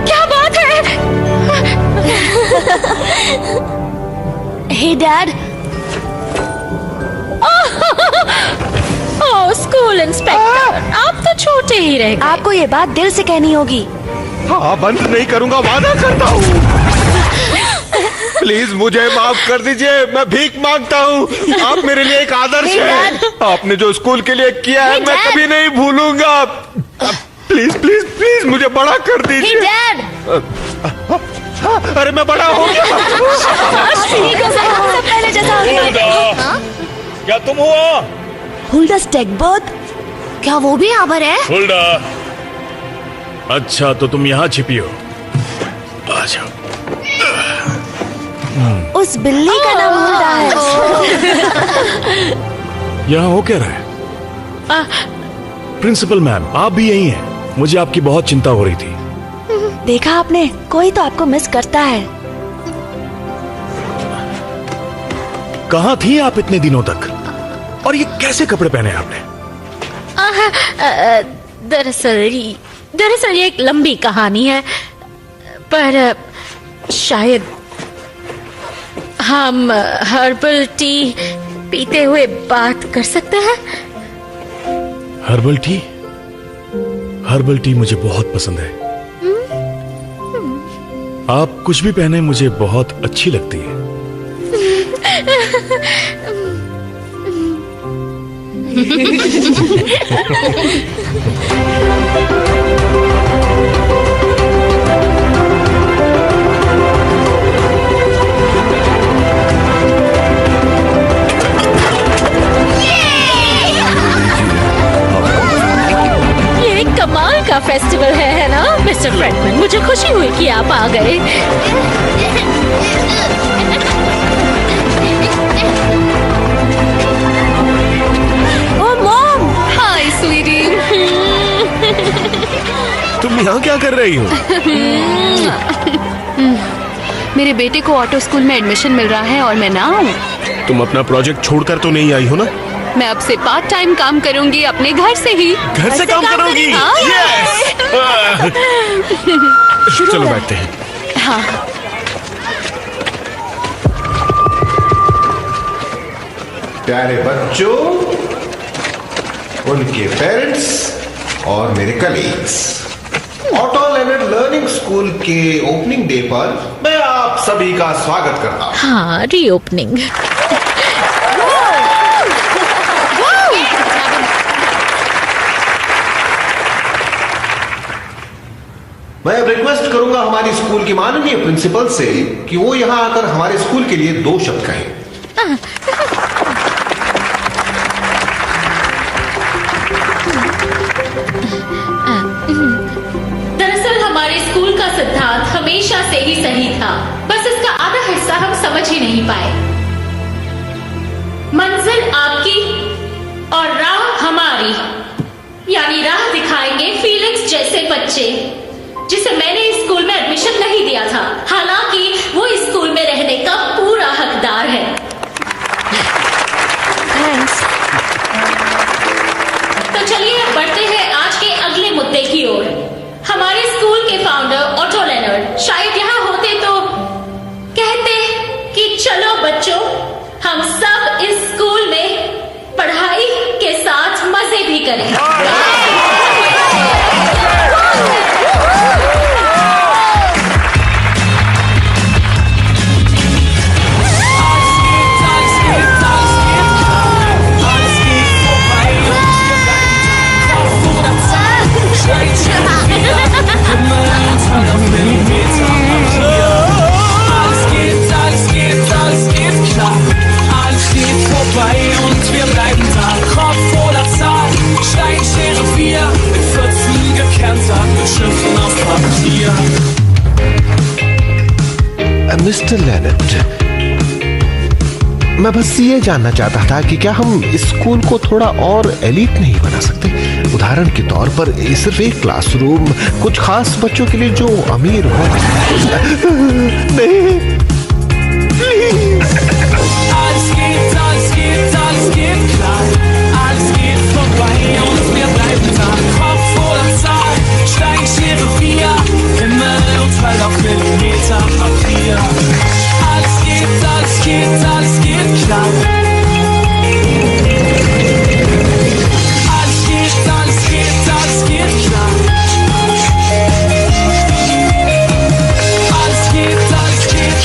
क्या बात है? हे डैड। ओह, स्कूल इंस्पेक्टर, आप तो छोटे ही रह गए। आपको ये बात दिल से कहनी होगी। हाँ, बंद नहीं करूंगा, वादा करता हूँ। प्लीज मुझे माफ कर दीजिए, मैं भीख मांगता हूँ। आप मेरे लिए एक आदर्श हैं। आपने जो स्कूल के लिए किया है मैं कभी नहीं भूलूंगा। प्लीज प्लीज प्लीज मुझे बड़ा कर दीजिए। अरे मैं बड़ा हो गया। पहले जैसा हो गया। क्या तुम हुआ? हुल्डा स्टेकबर्ग, क्या वो भी यहाँ पर है? हुल्डा, अच्छा तो तुम यहाँ छिपी हो। आ जाओ। उस बिल्ली का नाम हुल्डा है। यहाँ हो क्या रहा है? प्रिंसिपल मैम, आप भी यही हैं। मुझे आपकी बहुत चिंता हो रही थी। देखा आपने, कोई तो आपको मिस करता है। कहाँ थी आप इतने दिनों तक? और ये कैसे कपड़े पहने आपने? दरअसल ये एक लंबी कहानी है, पर शायद हम हर्बल टी पीते हुए बात कर सकते हैं। Herbal tea? हर्बल टी मुझे बहुत पसंद है। आप कुछ भी पहने मुझे बहुत अच्छी लगती है। कमाल का फेस्टिवल है ना मिस्टर फ्रेडमैन? मुझे खुशी हुई कि आप आ गए। ओह मॉम, हाय स्वीटी। तुम यहाँ क्या कर रही हो? मेरे बेटे को ऑटो स्कूल में एडमिशन मिल रहा है और मैं ना आऊं। तुम अपना प्रोजेक्ट छोड़कर तो नहीं आई हो ना? मैं अब से पार्ट टाइम काम करूंगी अपने घर से ही। घर से काम करोगी? यस! चलो बैठते हैं। हाँ। प्यारे बच्चों, उनके पेरेंट्स और मेरे colleagues, auto Leonard learning school के ओपनिंग डे पर मैं आप सभी का स्वागत करता हूँ। हाँ, रीओपनिंग। मैं अब रिक्वेस्ट करूंगा हमारी स्कूल की माननीय प्रिंसिपल से कि वो यहाँ आकर हमारे स्कूल के लिए 2 शब्द कहें। दरअसल हमारे स्कूल का सिद्धांत हमेशा से ही सही था, बस इसका आधा हिस्सा हम समझ ही नहीं पाए। मंजिल आपकी और राह हमारी, यानी राह दिखाएंगे फीलिक्स जैसे बच्चे, जिसे मैंने इस स्कूल में एडमिशन नहीं दिया था, हालांकि वो इस स्कूल में रहने का पूरा हकदार है। थैंक्स। तो चलिए अब बढ़ते हैं आज के अगले मुद्दे की ओर। हमारे स्कूल के फाउंडर ऑटो लेनर्ड शायद यहाँ होते तो कहते कि चलो बच्चों, हम सब इस स्कूल में पढ़ाई के साथ मजे भी करें। Und wir bleiben da, Kopf oder Zahl, Stein, Schere, 4, mit 14 gekennzeichnet, mit Schriften auf Papier. Mister Leonard, मैं बस ये जानना चाहता था कि क्या हम इस स्कूल को थोड़ा और एलीट नहीं बना सकते? उदाहरण के तौर पर सिर्फ एक क्लासरूम कुछ खास बच्चों के लिए जो अमीर हो। नहीं, Alles geht klar, alles geht vorbei und wir bleiben da. Kopf oder Zahl, Stein, Schere, 4, Himmel und Hölle auf Millimeter Papier. Alles geht klar. Alles geht klar. Alles geht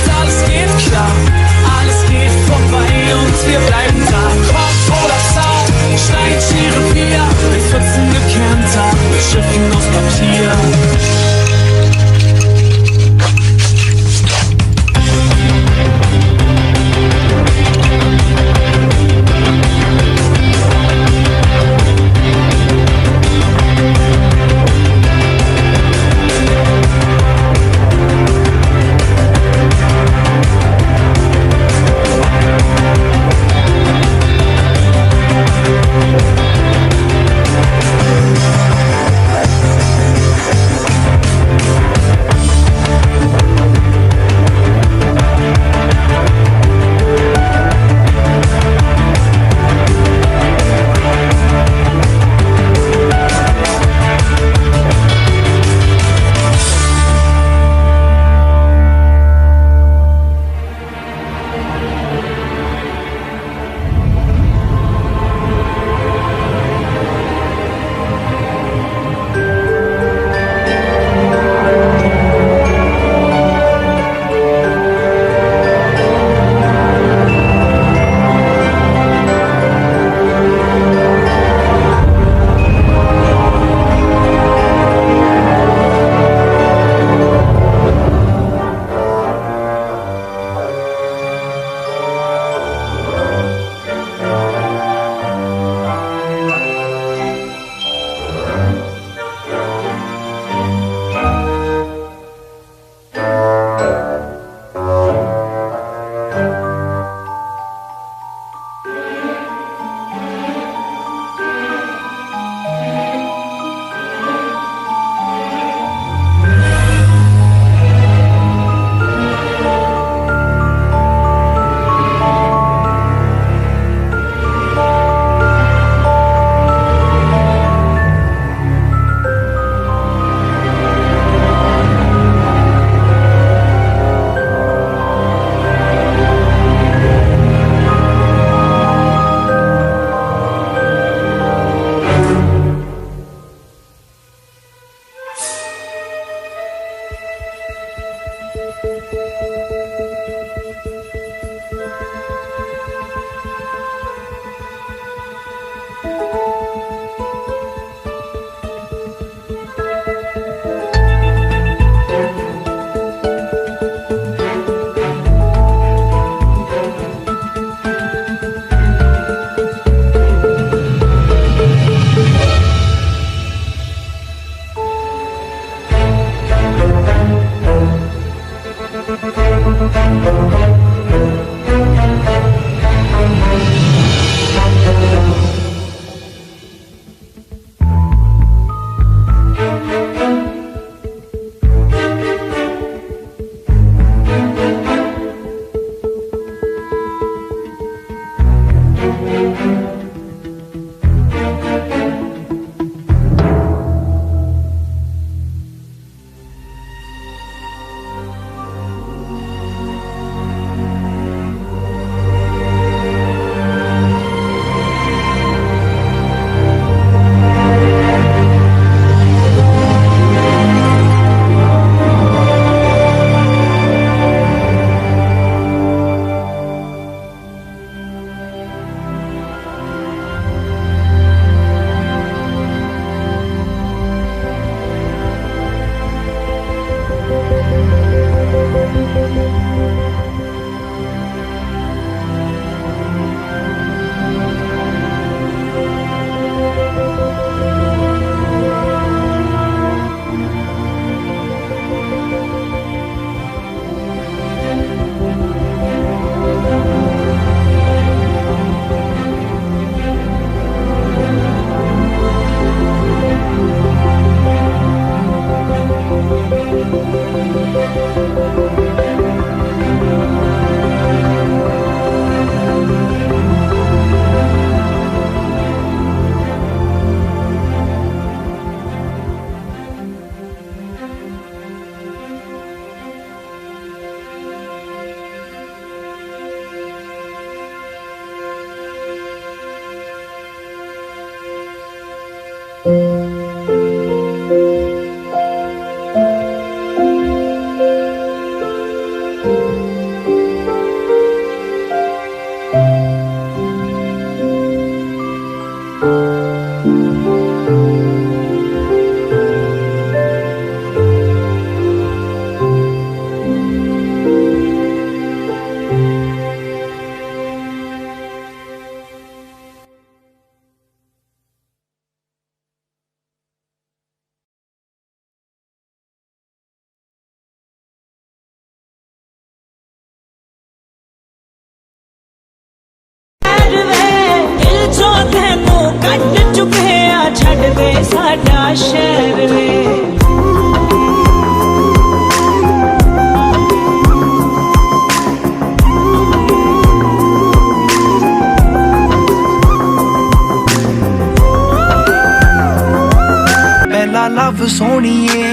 love सोनिए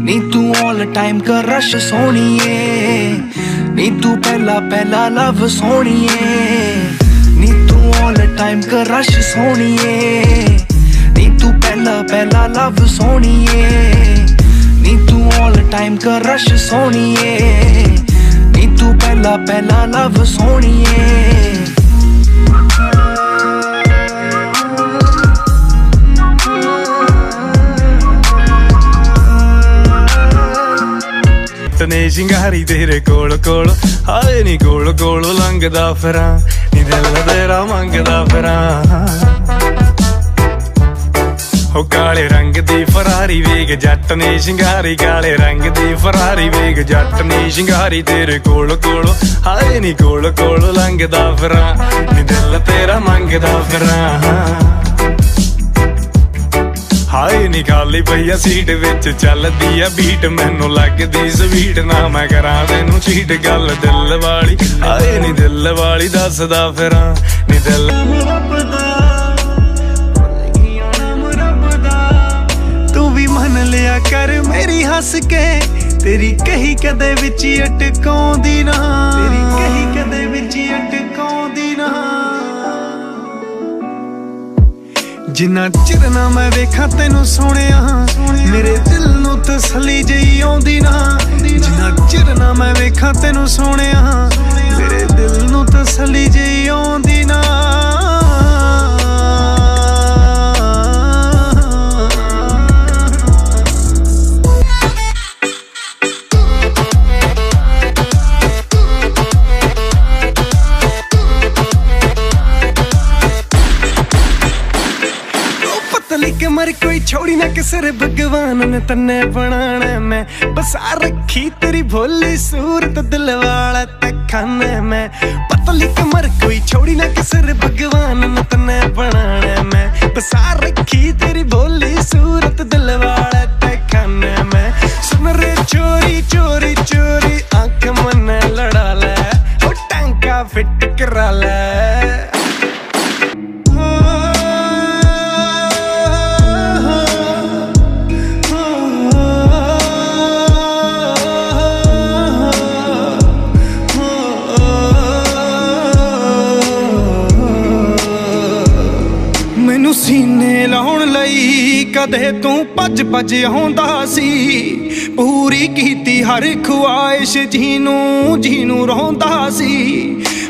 नी तू ऑल टाइम का rush सोनिए नी तू पहला पहला love सोनिए नी तू ऑल टाइम का रश सोनिए नी तू पहला पहला लव सोनिए नी तू ऑल टाइम का रश सोनिए नी तू पहला पहला लव सोनिए ने शिंगारी तेरे कोल कोल हाए नी कोल कोल लंघदा फिरां नी दिल तेरा मंगदा फिरां हो काले रंग दी फरारी वेग जट ने शिंगारी काले रंग दी फरारी वेग जट ने शिंगारी तेरे कोल कोल हाए नी कोल कोल लंघदा फिरां नी दिल तेरा मंगदा फिरां हाए नी खाली पई सीट विच चलदी आ बीट मैनू लगदी स्वीट ना मैं करां तैनू चीट गल दिल वाली हाए नी दिल वाली दसदा फिरां नी दिल तू भी मन लिया कर मेरी हंस के तेरी कही कदे विच अटकाउंदी ना तेरी कही कदे विच अटकाउंदी ना जिन्ना चिर ना मैं वेखा तेनू सोनिया मेरे दिल नू तसल्ली जई आउंदी ना जिन्ना चिर ना मैं वेखा तेनू सोनिया मेरे दिल नू तसल्ली जई आउंदी ना मर कोई छोड़ी ना किसर भगवान ने तन्ने बनाना मैं बसा रखी तेरी भोली सूरत दिल वाला तखाने में पतली कमर कोई छोड़ी ना किसर भगवान ने तन्ने बनाना मैं बसा रखी तेरी भोली सूरत दिल वाला तखाने में सुन रे चोरी चोरी चोरी आंख मन लड़ा ले ओ टांका फिट करा ले सीने लाउण लई कदे तू भज भज आउंदा सी पूरी कीती हर ख्वाहिश जीनू जीनू रोंदा सी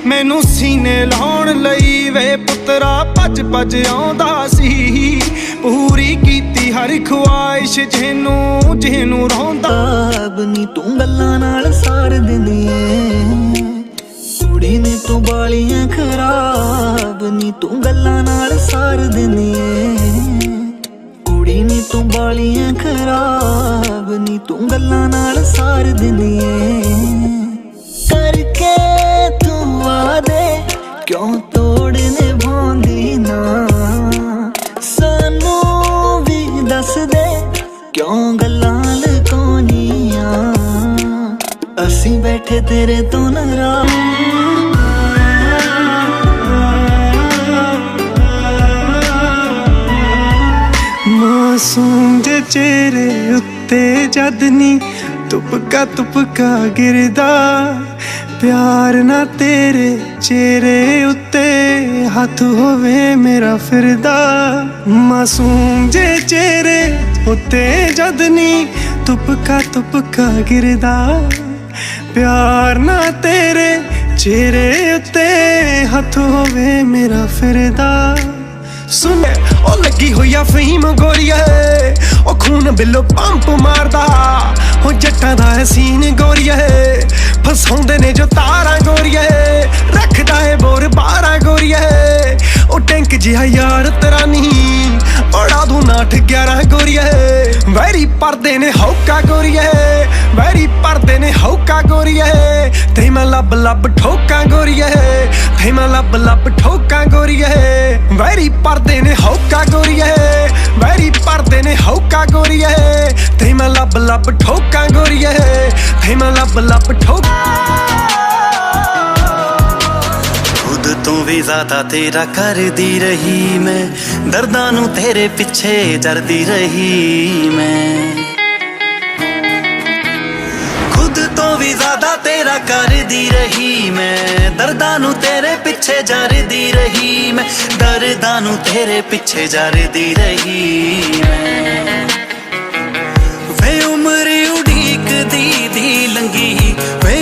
मैनू सीने लाउण लई वे पुत्रा भज भज आउंदा सी पूरी कीती हर ख्वाहिश जीनू जीनू रोंदा नी तू गल्लां नाल सार दिंदी ऐ कुड़ी ने तू बालियां खराब नी तू गल्लां नाल सार दिंदी ऐ कुड़ी ने तू बालियां खराब नी तू गल्लां नाल सार दिंदी ऐ करके तू वादे क्यों तोड़ने भांदी ना सानू भी दस दे क्यों गल्लां लकोनियां असी बैठे तेरे तो नाराज मासूम जे चेहरे उत्ते जद नी तुपका गिरदा प्यार ना तेरे चेहरे उत्ते हाथ होवे मेरा फिरदा मासूम जे चेहरे उत्ते जद नी तुपका गिरदा प्यार ना तेरे चेहरे उत्ते हाथ होवे मेरा फिरदा सुन ओ लगी हुई आ फहीम गोरिया ओ खून बिलो पंप मारदा ओ जट्टां दा हसीन गोरिया फसाउंदे ने जो तारा गोरिया रखदा है बोर 12 गोरिया ओ टैंक जिहा यार तेरा नहीं बड़ा तू 8-11 गोरिया वैरी परदे ने हौका गोरिया वैरी परदे ने हौका गोरिया ते मैं लब लब ठोका गोरिया ते मैं लब लब ठोका गोरिया वैरी परदे ने हौका गोरिया वैरी परदे ने हौका गोरिया ते मैं लब लब ठोका गोरिया ते मैं लब लब ठोका खुद तो भी ज्यादा तेरा कर दी रही मैं दर्दां नू तेरे पिछे जरदी रही मैं खुद तो भी ज्यादा तेरा कर दी रही मैं दर्दां नू तेरे पिछे जरदी रही मैं दर्दां नू तेरे पिछे जरदी रही मैं वे उम्र उड़ीक दी लंगी वे